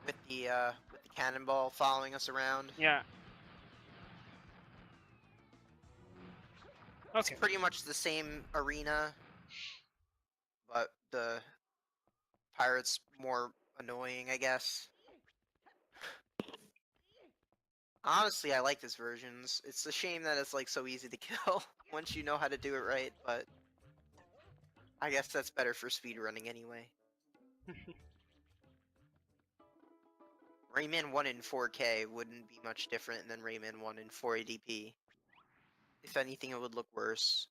with the cannonball following us around. Yeah. Okay. It's pretty much the same arena, but the pirates more annoying, I guess. Honestly, I like this version. It's a shame that it's like so easy to kill once you know how to do it right, but I guess that's better for speedrunning anyway. Rayman 1 in 4K wouldn't be much different than Rayman 1 in 480p. If anything, it would look worse.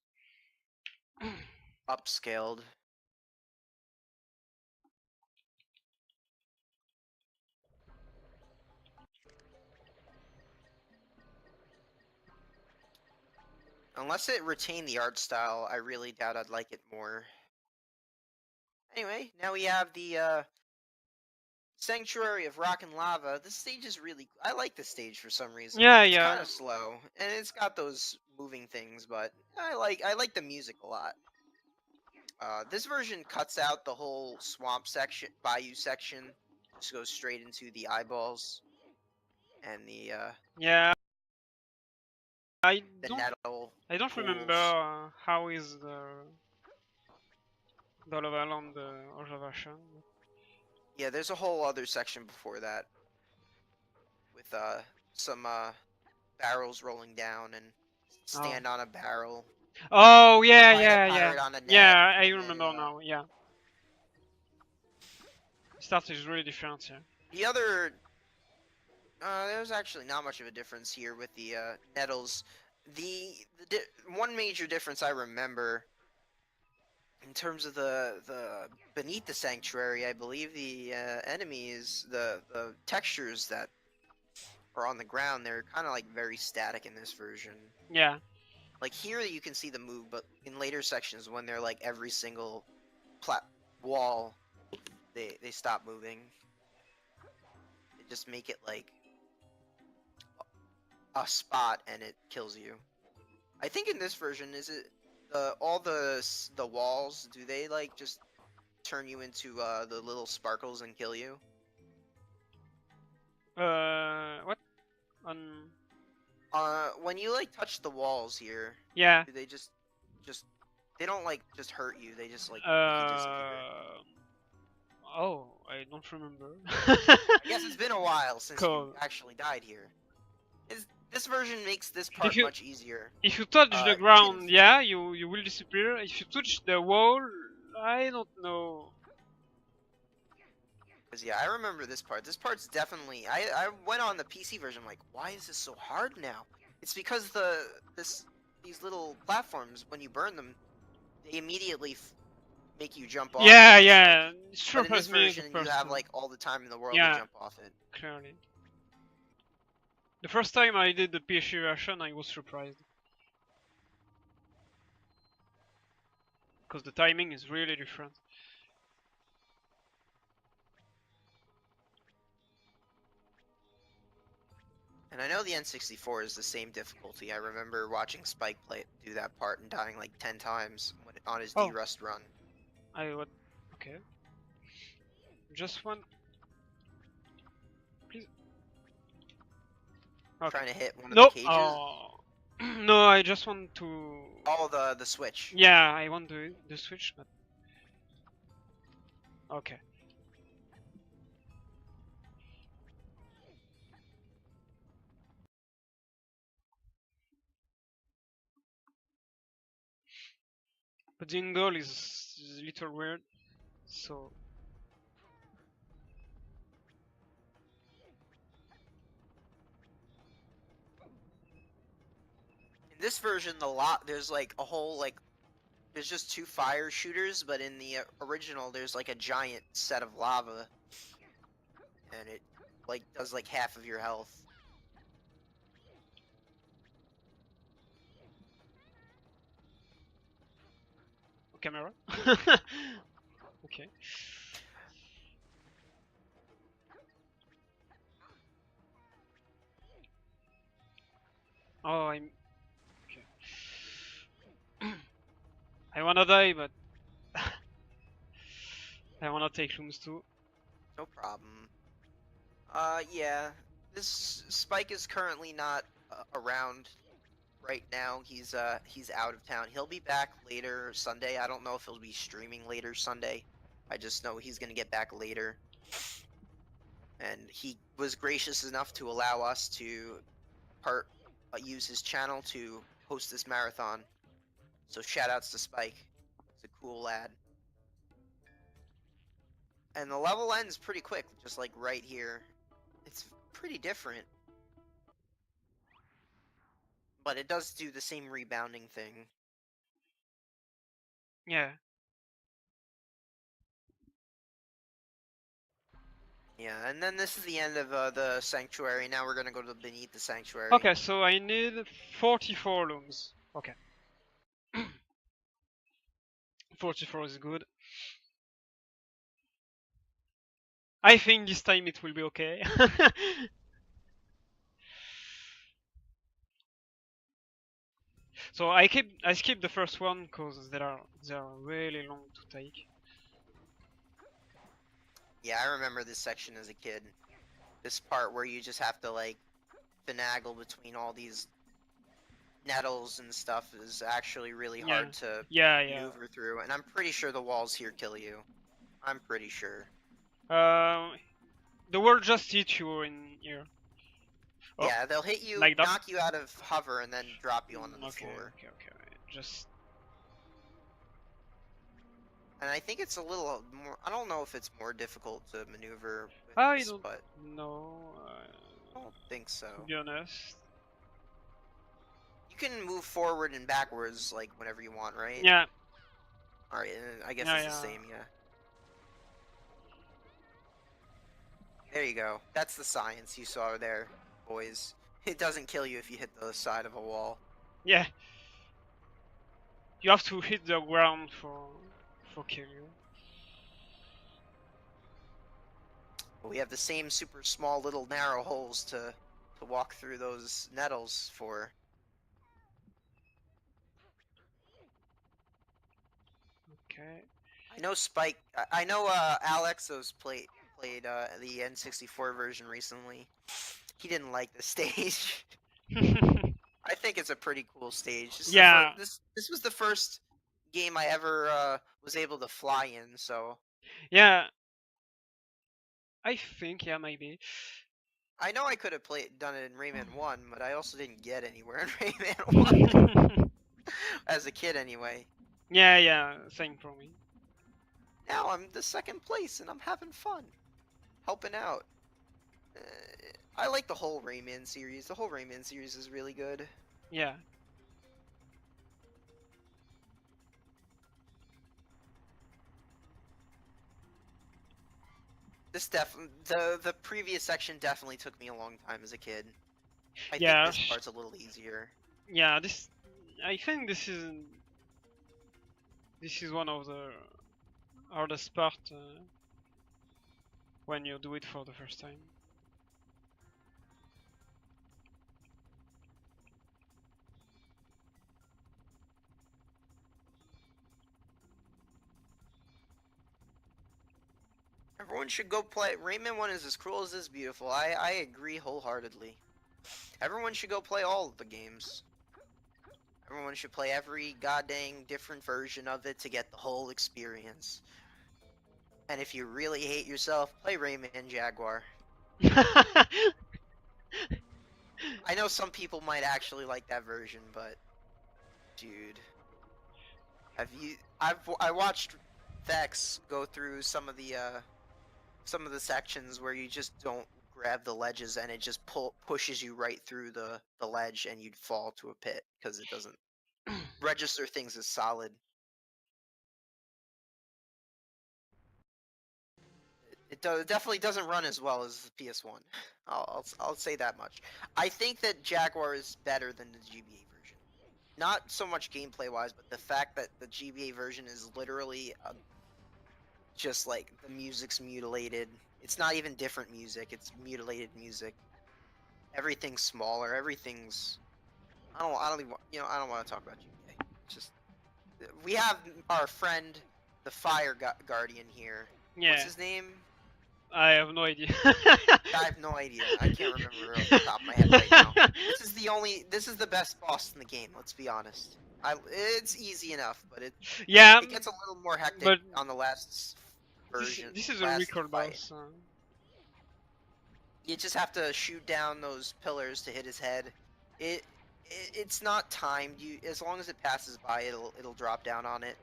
Upscaled. Unless it retained the art style, I really doubt I'd like it more. Anyway, now we have the Sanctuary of Rock and Lava. This stage is really... I like this stage for some reason. Yeah, It's yeah. kind of slow, and it's got those moving things, but I like the music a lot. This version cuts out the whole swamp section, bayou section. Just goes straight into the eyeballs and Yeah. I the don't nettle remember pools. how is the level on the other version. Yeah, there's a whole other section before that with some barrels rolling down and stand on a barrel, Oh yeah, fight a yeah, yeah. pirate on a net, Yeah, I and then remember now. Yeah. Start is really different. Yeah. the other. There's actually not much of a difference here with the nettles. One major difference I remember in terms of the beneath the sanctuary, I believe the enemies, the textures that are on the ground, they're kind of like very static in this version. Yeah. Like here, you can see the move, but in later sections, when they're like every single wall, they stop moving. They just make it like a spot, and it kills you. I think in this version, is it all the walls? Do they like just turn you into the little sparkles and kill you? What? On. When you like touch the walls here, Yeah. do they just they don't like just hurt you? They just like make you disappear. Oh, I don't remember. I guess it's been a while since Cool. you actually died here. This version makes this part much easier. If you touch the you ground, can- yeah, you will disappear. If you touch the wall, I don't know. Cause yeah, I remember this part. This part's definitely. I went on the PC version. I'm like, why is this so hard now? It's because these little platforms, when you burn them, they immediately make you jump off. Yeah, it. yeah. But in this version, you have like all the time in the world to jump off it. Clearly. The first time I did the PC version, I was surprised. Because the timing is really different. And I know the N64 is the same difficulty. I remember watching Spike do that part and dying like 10 times on his D-Rust run. Okay. Just one. Please. Okay. Trying to hit one of the cages. Oh. No, I just want to. Oh, the switch. Yeah, I want the switch, but. Okay. But the angle is a little weird, so. In this version, there's like a whole like there's just 2 fire shooters, but in the original, there's like a giant set of lava, and it like does like half of your health. Camera. Okay. Oh, I'm. Okay. I wanna die, but I wanna take rooms too. No problem. Yeah. This Spike is currently not around right now. He's out of town. He'll be back later Sunday. I don't know if he'll be streaming later Sunday. I just know he's gonna get back later. And he was gracious enough to allow us to use his channel to host this marathon. So shoutouts to Spike. He's a cool lad. And the level ends pretty quick, just like right here. It's pretty different. But it does do the same rebounding thing. Yeah. Yeah, and then this is the end of the sanctuary. Now we're gonna go to beneath the sanctuary. Okay, so I need 44 looms. Okay. 44 is good. I think this time it will be okay. So I skip the first one because they are really long to take. Yeah, I remember this section as a kid. This part where you just have to like finagle between all these nettles and stuff is actually really hard to Yeah. maneuver through, and I'm pretty sure the walls here kill you. I'm pretty sure. The wall just hit you in here. Oh, Yeah, they'll hit you, like that? knock you out of hover, and then drop you onto the floor. Okay. Just. And I think it's a little more. I don't know if it's more difficult to maneuver with I this, don't but know. I don't think so. To be honest. You can move forward and backwards like whenever you want, right? Yeah. Alright, I guess Yeah, it's the same, yeah. There you go. That's the science you saw there, boys. It doesn't kill you if you hit the side of a wall. Yeah. You have to hit the ground for kill you. But we have the same super small little narrow holes to walk through those nettles for. Okay. I know Spike. I know Alexos played the N64 version recently. He didn't like the stage. I think it's a pretty cool stage. This was the first game I ever was able to fly in, so. Yeah. I think, yeah, maybe. I know I could have done it in Rayman 1, but I also didn't get anywhere in Rayman 1. As a kid, anyway. Yeah, same for me. Now I'm the second place, and I'm having fun. Helping out. I like the whole Rayman series. The whole Rayman series is really good. Yeah. The previous section definitely took me a long time as a kid. I think this part's a little easier. Yeah, I think this is one of the hardest part when you do it for the first time. Everyone should go play. Rayman 1 is as cruel as it is beautiful. I agree wholeheartedly. Everyone should go play all of the games. Everyone should play every goddamn different version of it to get the whole experience. And if you really hate yourself, play Rayman Jaguar. I know some people might actually like that version, but dude, I watched Vex go through some of the sections where you just don't grab the ledges and it just pushes you right through the ledge and you'd fall to a pit because it doesn't register things as solid. It definitely doesn't run as well as the PS1. I'll say that much. I think that Jaguar is better than the GBA version. Not so much gameplay wise, but the fact that the GBA version is literally just like the music's mutilated. It's not even different music, it's mutilated music. Everything's smaller, everything's I don't want to talk about GBA. It's just we have our friend the Fire Guardian here. Yeah. What's his name? I have no idea. I have no idea. I can't remember off the top of my head right now. This is the best boss in the game, let's be honest. It's easy enough, but it gets a little more hectic on the last version. This is a last record fight. boss. You just have to shoot down those pillars to hit his head. It's not timed. As long as it passes by, it'll drop down on it.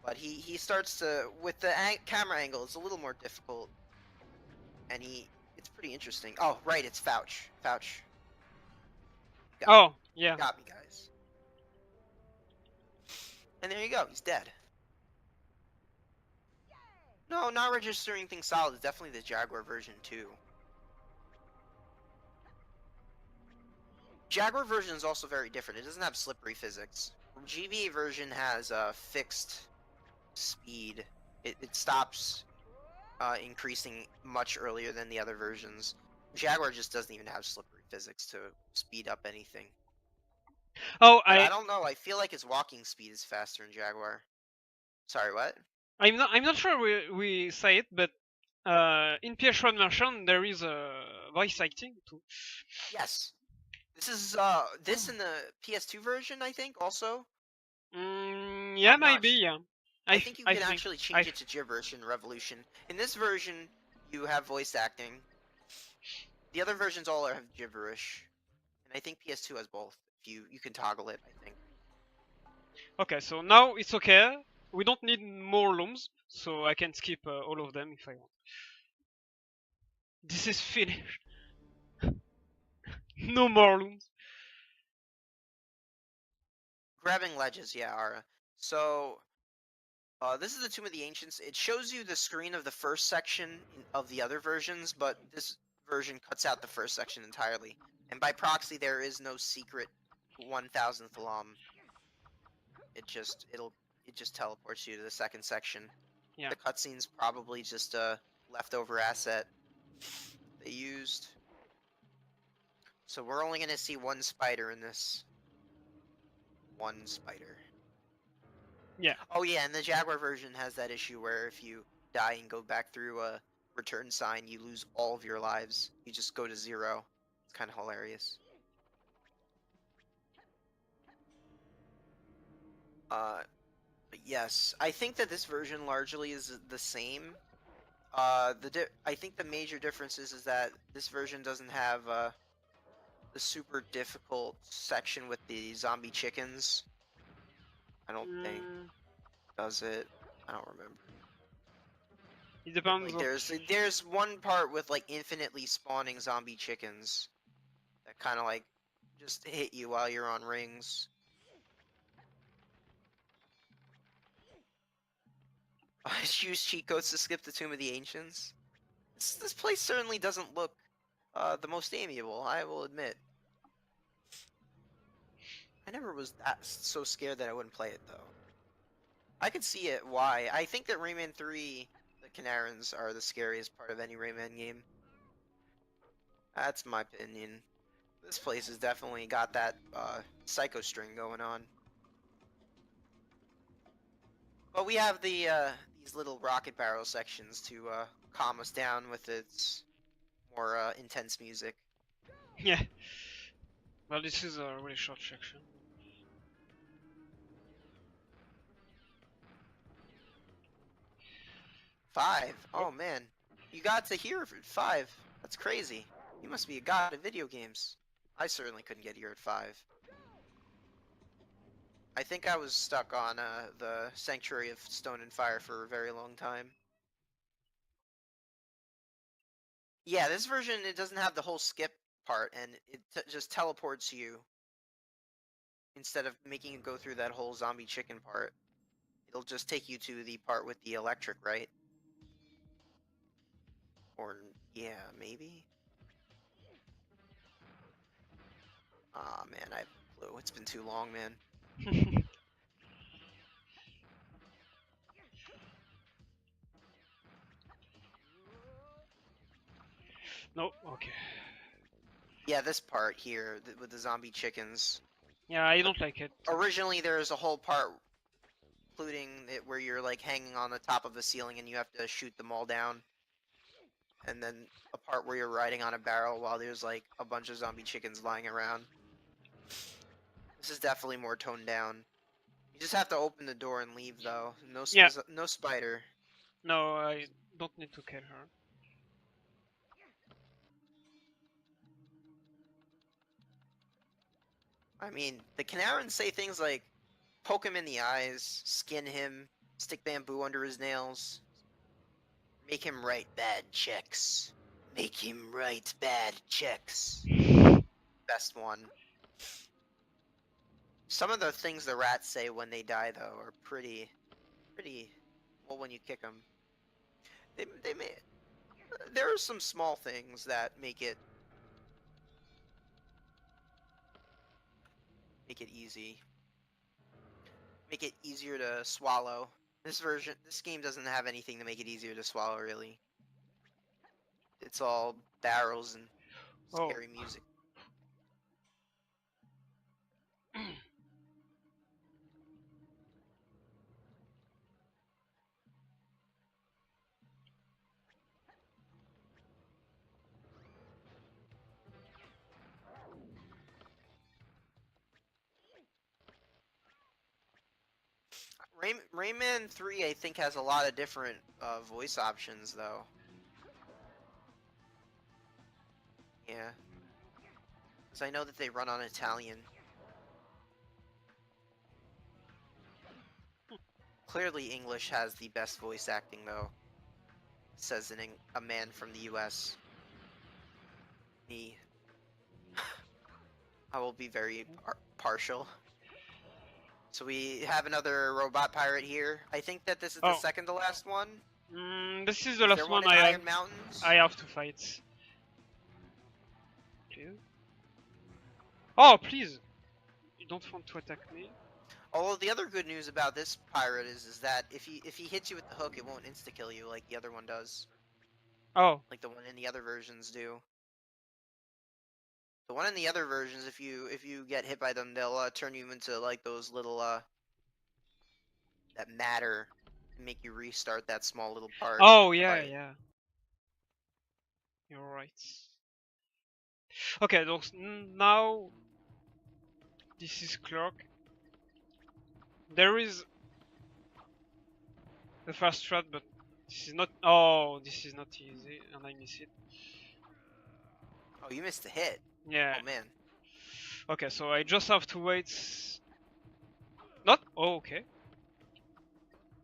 But he starts to, with the camera angle, it's a little more difficult, and it's pretty interesting. Oh right, it's Fouch. Fouch. Oh yeah. Got me, guys. And there you go. He's dead. No, not registering things solid. It's definitely the Jaguar version too. Jaguar version is also very different. It doesn't have slippery physics. GBA version has a fixed speed. It stops increasing much earlier than the other versions. Jaguar just doesn't even have slippery physics to speed up anything. Oh, I don't know. I feel like its walking speed is faster in Jaguar. Sorry, what? I'm not sure we say it, but in PS1 version there is a voice acting too. Yes. This is this in the PS2 version, I think, also. Yeah, I'm not maybe. Yeah. I think you can think- actually change it to gibberish in Revolution. In this version, you have voice acting. The other versions all have gibberish, and I think PS2 has both. If you can toggle it, I think. Okay, so now it's okay. We don't need more looms, so I can skip all of them if I want. This is finished. No more looms. Grabbing ledges, yeah, Ara. So, this is the Tomb of the Ancients. It shows you the screen of the first section of the other versions, but this version cuts out the first section entirely. And by proxy, there is no secret 1000th lum. It just teleports you to the second section. Yeah. The cutscene's probably just a leftover asset they used. So we're only gonna see one spider in this. One spider. Yeah. Oh yeah, and the Jaguar version has that issue where if you die and go back through a return sign, you lose all of your lives. You just go to 0. It's kind of hilarious. But yes, I think that this version largely is the same. I think the major difference is that this version doesn't have the super difficult section with the zombie chickens. I don't think does it. I don't remember. It depends. Like there's one part with like infinitely spawning zombie chickens that kind of like just hit you while you're on rings. Use cheat codes to skip the Tomb of the Ancients. This place certainly doesn't look the most amiable, I will admit. I never was so scared that I wouldn't play it though. I could see it why. I think that Rayman 3, the Canarans are the scariest part of any Rayman game. That's my opinion. This place has definitely got that psycho string going on. But we have the these little rocket barrel sections to calm us down with its more intense music. Yeah. Well, this is a really short section. Five. Oh man, you got to here at 5. That's crazy. You must be a god of video games. I certainly couldn't get here at 5. I think I was stuck on the Sanctuary of Stone and Fire for a very long time. Yeah, this version, it doesn't have the whole skip part, and it just teleports you. Instead of making you go through that whole zombie chicken part. It'll just take you to the part with the electric, right? Or, yeah, maybe? Aw, man, I have no clue. It's been too long, man. No, okay. Yeah, this part here with the zombie chickens. Yeah, I don't like it. Originally, there was a whole part, including it where you're like hanging on the top of the ceiling and you have to shoot them all down. And then a part where you're riding on a barrel while there's like a bunch of zombie chickens lying around. This is definitely more toned down. You just have to open the door and leave, though. No, Yeah. no spider. No, I don't need to kill her. I mean, the Kanarans say things like, poke him in the eyes, skin him, stick bamboo under his nails, make him write bad checks. Make him write bad checks. Best one. Some of the things the rats say when they die, though, are pretty, well, when you kick them. They may, there are some small things that make it easy. Make it easier to swallow. This game doesn't have anything to make it easier to swallow, really. It's all barrels and Oh. scary music. Rayman 3, I think, has a lot of different voice options, though. Yeah. Because I know that they run on Italian. Clearly, English has the best voice acting, though. Says a man from the US. Me. I will be very partial. So we have another robot pirate here. I think that this is the second to last one. This is the Is there last one in Iron Mountains? I have to fight. Please. Oh, please! You don't want to attack me? Although the other good news about this pirate is that if he hits you with the hook, it won't insta kill you like the other one does. Oh. Like the one in the other versions do. The one in the other versions, if you get hit by them, they'll turn you into like those little that matter and make you restart that small little part. Oh yeah, yeah. You're right. Okay, donc now this is clock. There is the fast strat, but this is not. Oh, this is not easy, and I miss it. Oh, you missed the hit. Yeah. Oh man. Okay, so I just have to wait. Not. Oh, okay.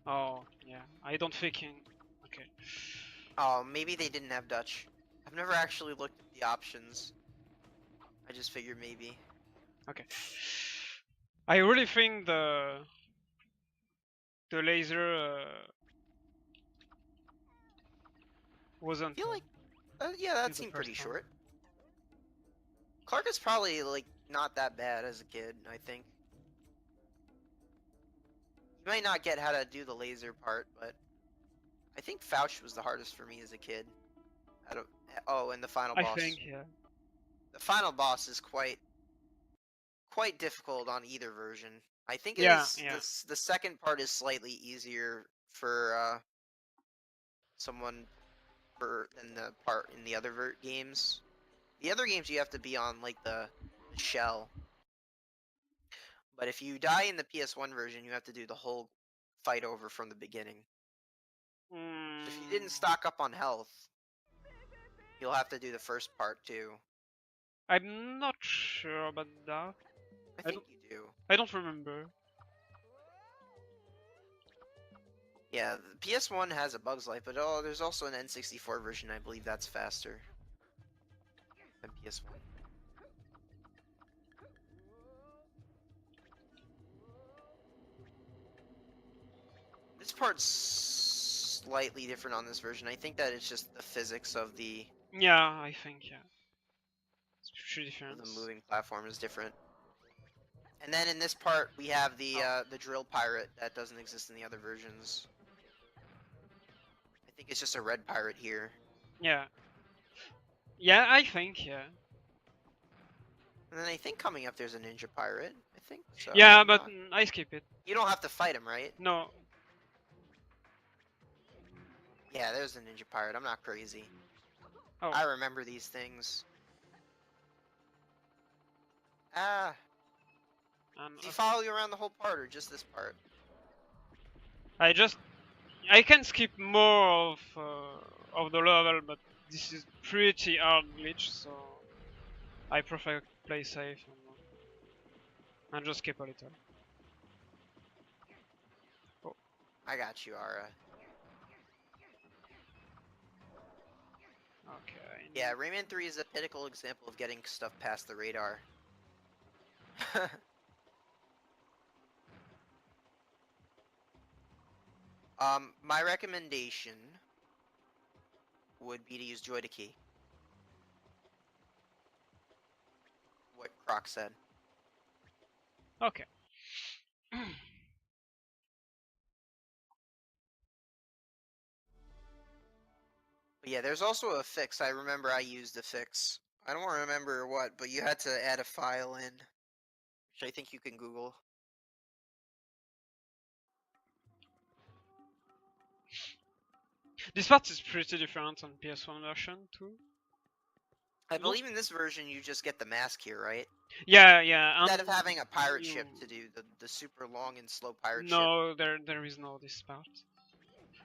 Oh, yeah. I don't think in. Okay. Oh, maybe they didn't have Dutch. I've never actually looked at the options. I just figured maybe. Okay. I really think the laser wasn't. I feel like, yeah, that seemed pretty short. Clark is probably like not that bad as a kid, I think. You might not get how to do the laser part, but I think Fauch was the hardest for me as a kid. Oh, and the final boss. I think, yeah. The final boss is quite difficult on either version. I think the second part is slightly easier for someone than the part in the other games. The other games you have to be on like the shell. But if you die in the PS1 version, you have to do the whole fight over from the beginning. If you didn't stock up on health, you'll have to do the first part too. I'm not sure about that. I think you do. I don't remember. Yeah, the PS1 has a Bug's Life, but there's also an N64 version. I believe that's faster than PS1. This part's slightly different on this version. I think that it's just the physics of the... Yeah, I think, yeah. It's pretty different. The moving platform is different. And then in this part, we have the drill pirate that doesn't exist in the other versions. I think it's just a red pirate here. Yeah. Yeah, I think, yeah. And then I think coming up there's a ninja pirate. I think so. Yeah, but I skip it. You don't have to fight him, right? No. Yeah, there's a ninja pirate. I'm not crazy. Oh. I remember these things. Ah. Does he follow you around the whole part or just this part? I just I can skip more of the level, but this is pretty hard glitch, so I prefer play safe and just skip a little. Oh, I got you, Ara. okay. Yeah, Rayman 3 is a pivotal example of getting stuff past the radar. My recommendation would be to use Joy to Key. What Croc said. Okay. But yeah, there's also a fix. I remember I used a fix. I don't remember what, but you had to add a file in, which I think you can Google. This part is pretty different on PS1 version too. I No? believe in this version you just get the mask here, right? Yeah, yeah. Instead of having a pirate ship you- to do the super long and slow pirate ship. No, there is no this part.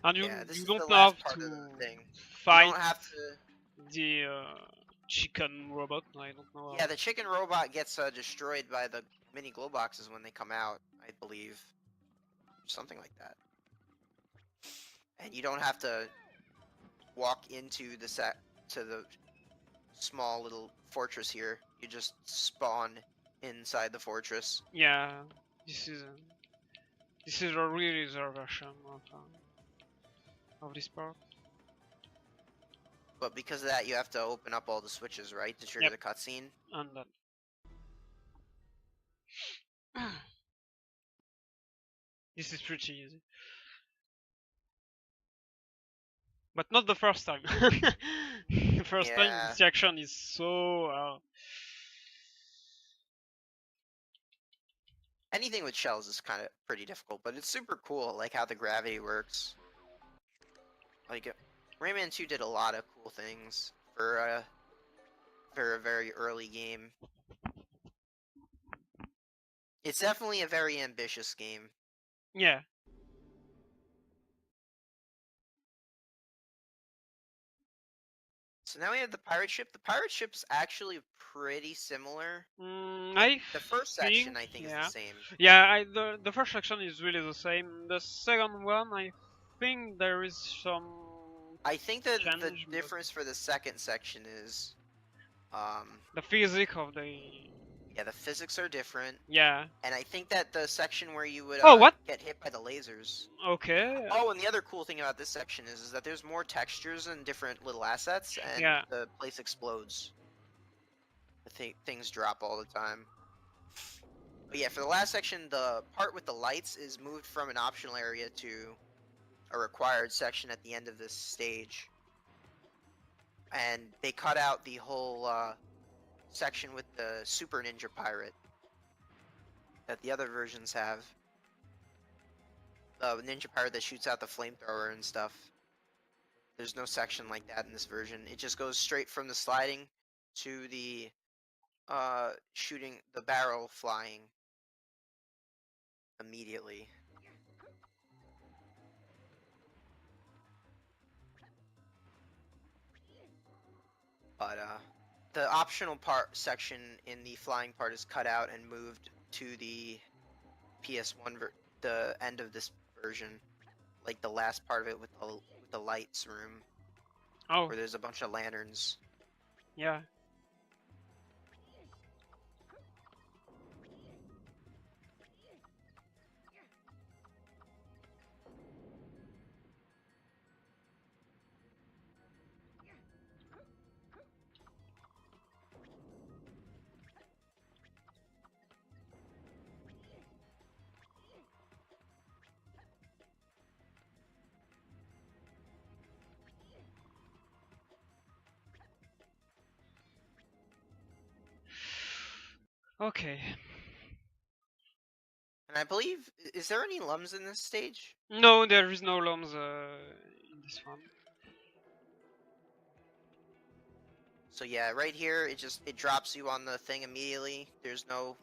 And Yeah, this you is the don't last have part of to the thing. You fight don't have to. the chicken robot. I don't know. Yeah, the chicken robot gets destroyed by the mini glow boxes when they come out, I believe. Something like that. And you don't have to walk into the to the small little fortress here. You just spawn inside the fortress. Yeah, this is a really reserved version of this part. But because of that, you have to open up all the switches, right, to trigger Yep. the cutscene. And then this is pretty easy, but not the first time. The first time, Yeah. this action is so. Anything with shells is kind of pretty difficult, but it's super cool, like how the gravity works. Like, Rayman 2 did a lot of cool things for a very early game. It's definitely a very ambitious game. Yeah. So now we have the pirate ship. The pirate ship's actually pretty similar. I The first think, section, I think, is the same. Yeah, the first section is really the same. The second one, I think there is some. I think that the change, but difference for the second section is, the physics of the. yeah, the physics are different, Yeah. and I think that the section where you would Oh, what? get hit by the lasers. Okay. Oh, and the other cool thing about this section is that there's more textures and different little assets, and Yeah. the place explodes. The things drop all the time. But yeah, for the last section, the part with the lights is moved from an optional area to a required section at the end of this stage. And they cut out the whole section with the Super Ninja Pirate that the other versions have. The Ninja Pirate that shoots out the flamethrower and stuff. There's no section like that in this version. It just goes straight from the sliding to the shooting the barrel flying immediately. But the optional part section in the flying part is cut out and moved to the PS1 the end of this version, like the last part of it with the lights room, Oh. where there's a bunch of lanterns. Yeah. Okay. And I believe, is there any lums in this stage? No, there is no LOMs in this one. So yeah, right here it drops you on the thing immediately. There's no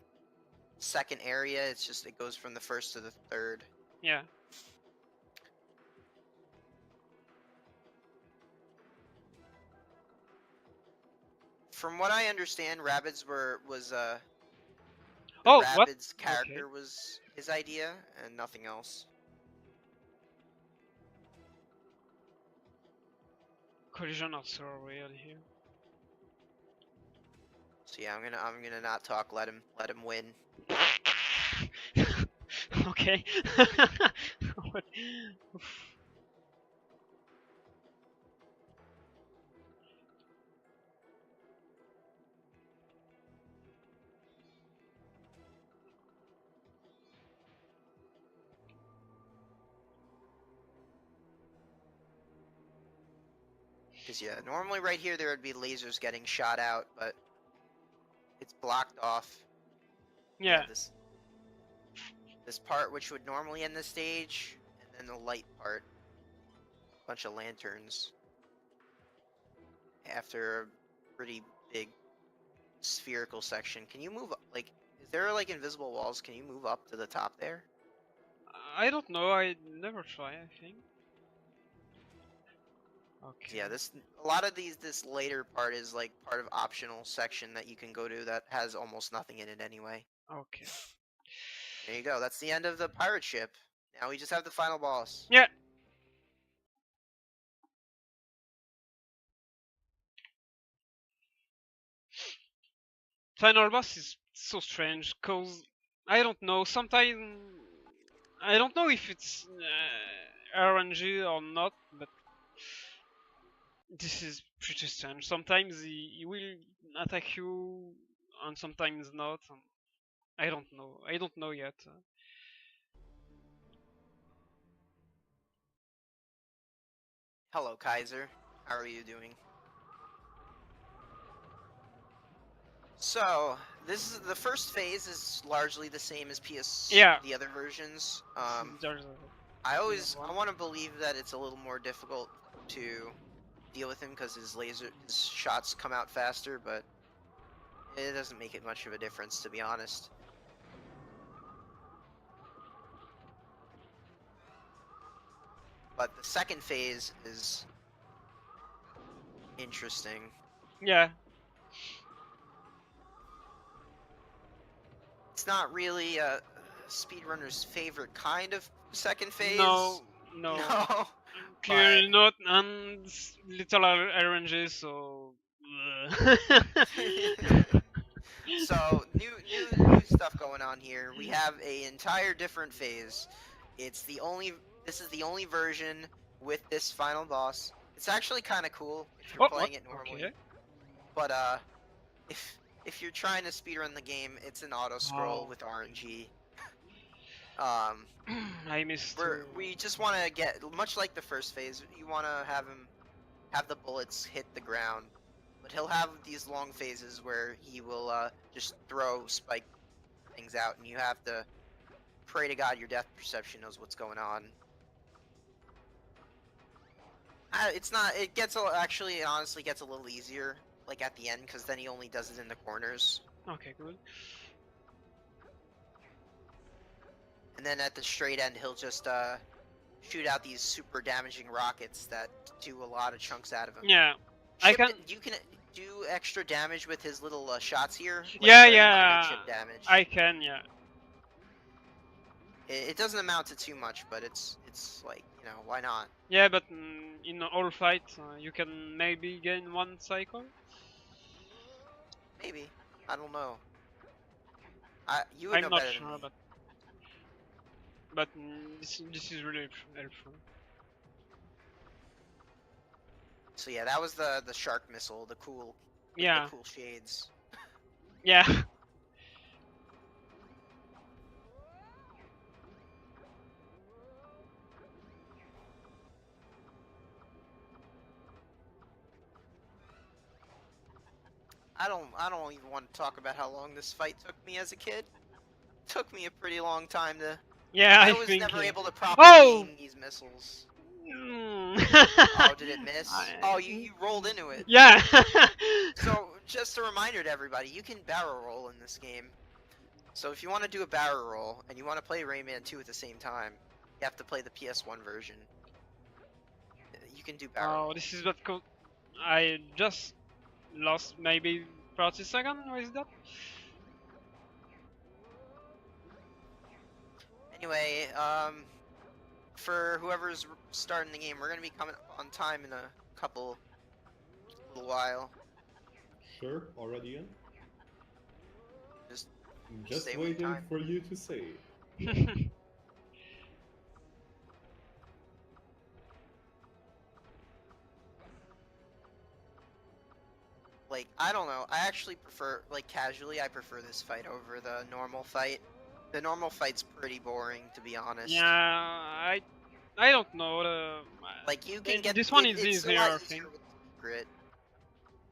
second area. It's just it goes from the first to the third. Yeah. from what I understand, Rabbids was the Oh, what? Rabbids Okay. character was his idea and nothing else. Collision are so weird here. So yeah, I'm gonna not talk. Let him win. Okay. What? Oof. Cause yeah, normally right here there would be lasers getting shot out, but it's blocked off. Yeah. This part which would normally end the stage, and then the light part. Bunch of lanterns. After a pretty big spherical section. Can you move up? Like, is there like invisible walls? Can you move up to the top there? I don't know. I never try. I think. Okay. Yeah, a lot of this later part is like part of optional section that you can go to that has almost nothing in it anyway. Okay. There you go. That's the end of the pirate ship. Now we just have the final boss. Yeah. Final boss is so strange cause I don't know. Sometimes I don't know if it's RNG or not, but this is pretty strange. Sometimes he will attack you, and sometimes not. And I don't know. I don't know yet. Hello, Kaiser. How are you doing? So, this is the first phase is largely the same as Yeah. the other versions. There's I want to believe that it's a little more difficult to deal with him because his shots come out faster, but it doesn't make it much of a difference, to be honest. But the second phase is interesting. Yeah. It's not really a speedrunner's favorite kind of second phase. No. No. Clearly not, and little RNG, so. So new stuff going on here. We have a entire different phase. This is the only version with this final boss. It's actually kind of cool if you're playing it normally. Okay. But if you're trying to speedrun the game, it's an auto scroll with RNG. I missed. We just want to get much like the first phase. You want to have the bullets hit the ground, but he'll have these long phases where he will just throw spike things out, and you have to pray to God your depth perception knows what's going on. It's not. It gets actually, it honestly gets a little easier, like at the end, because then he only does it in the corners. Okay, good. And then at the straight end, he'll just shoot out these super damaging rockets that do a lot of chunks out of him. Yeah, You can do extra damage with his little shots here. Like yeah. Chip damage. I can, yeah. It doesn't amount to too much, but it's like, you know, why not? Yeah, but in all fights, you can maybe gain one cycle. Maybe. I don't know. You would know I'm not better sure, than me. but this is really helpful. So yeah, that was the shark missile, the cool shades. Yeah. I don't even want to talk about how long this fight took me as a kid. It took me a pretty long time to. Yeah, I was think never yeah. able to properly aim these missiles. Oh, did it miss? Oh, you rolled into it. Yeah. So, just a reminder to everybody, you can barrel roll in this game. So if you want to do a barrel roll, and you want to play Rayman 2 at the same time, you have to play the PS1 version. You can do barrel roll. This is what I just lost maybe 30 seconds with that. Anyway, for whoever's starting the game, we're gonna be coming up on time in a little while. Sure, already in. Just stay Just with waiting time. for you to say. Like, I don't know. I actually prefer, like, casually, I prefer this fight over the normal fight. The normal fight's pretty boring, to be honest. Yeah, I don't know. Like, you can get this one is it's a easier, lot I easier think. with secret,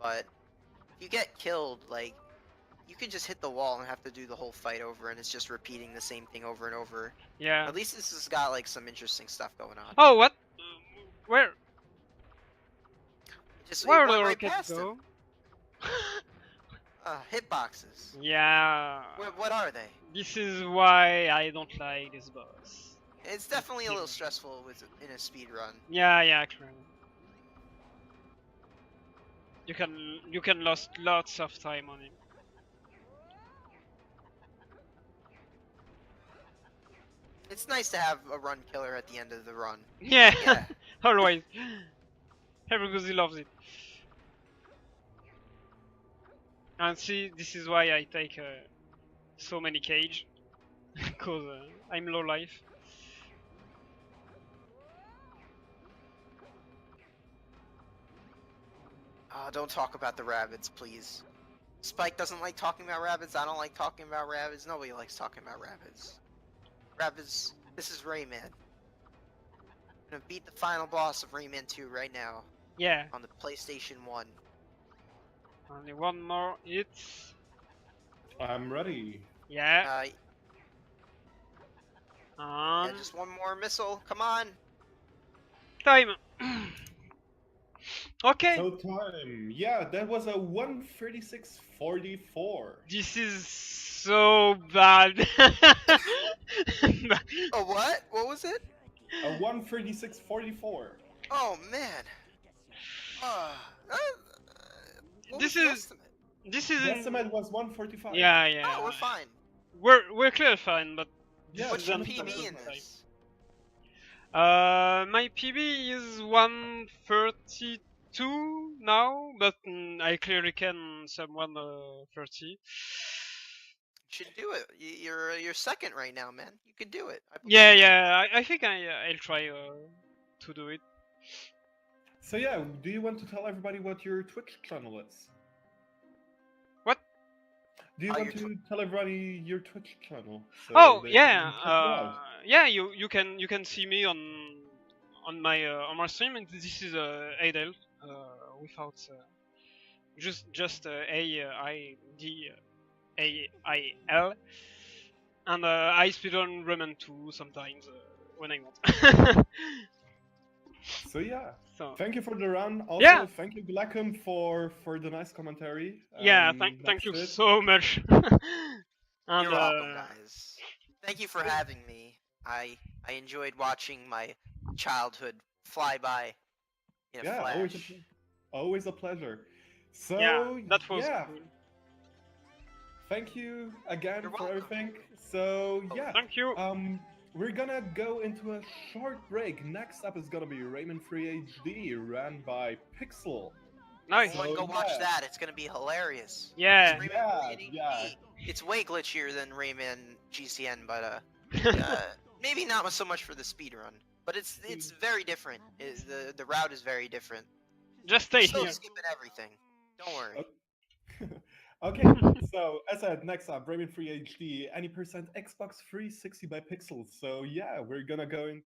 but if you get killed, like, you can just hit the wall and have to do the whole fight over, and it's just repeating the same thing over and over. Yeah. At least this has got like some interesting stuff going on. Oh, what? Where? Just Where it do went the right rockets past him. go? Hitboxes. Yeah. What are they? This is why I don't like this boss. It's definitely a little stressful in a speed run. Yeah, actually. You can lose lots of time on it. It's nice to have a run killer at the end of the run. Yeah, Yeah. always. Everybody loves it. And see, this is why I take so many cage, because I'm low life. Don't talk about the rabbits, please. Spike doesn't like talking about rabbits. I don't like talking about rabbits. Nobody likes talking about rabbits. Rabbits. This is Rayman. I'm gonna beat the final boss of Rayman 2 right now. Yeah. On the PlayStation 1. Only one more hit. I'm ready. Yeah. Yeah, just one more missile. Come on. Time. Okay. So time. Yeah, that was a 1:36:44. This is so bad. A what? What was it? A 1:36:44. Oh man. This is. This is. The estimate was 1:45. Yeah. Oh, we're fine. We're clear fine, but. Yeah, What's your that's PB in this? My PB is 132 now, but I clearly can sub 130. Should do it. You're second right now, man. You could do it. Yeah. I think I'll try to do it. So yeah, do you want to tell everybody what your Twitch channel is? What? Do you want to tell everybody your Twitch channel? So oh they yeah, can check you out? yeah. You can see me on my stream, and this is Ai-Dail without just A-I-D-A-I-L, and I speedrun Rayman 2 sometimes when I want. So yeah, So thank you for the run. Also, yeah. Thank you Glackham for the nice commentary. Yeah, thank you so much. And, you're welcome, guys. Thank you for having me. I enjoyed watching my childhood fly by in a flash. Always a pleasure. So yeah, that was cool. Thank you again for everything. So yeah, thank you. We're gonna go into a short break. Next up is gonna be Rayman 3 HD, ran by Pixel. Nice. So, go watch that. It's gonna be hilarious. Yeah. It's way glitchier than Rayman GCN, but maybe not so much for the speedrun. But it's very different. The route is very different. Just stay Still here. skipping everything. Don't worry. Okay, so as I said, next up, Rayman 3 HD, any percent Xbox 360 by Pixel. So yeah, we're gonna go in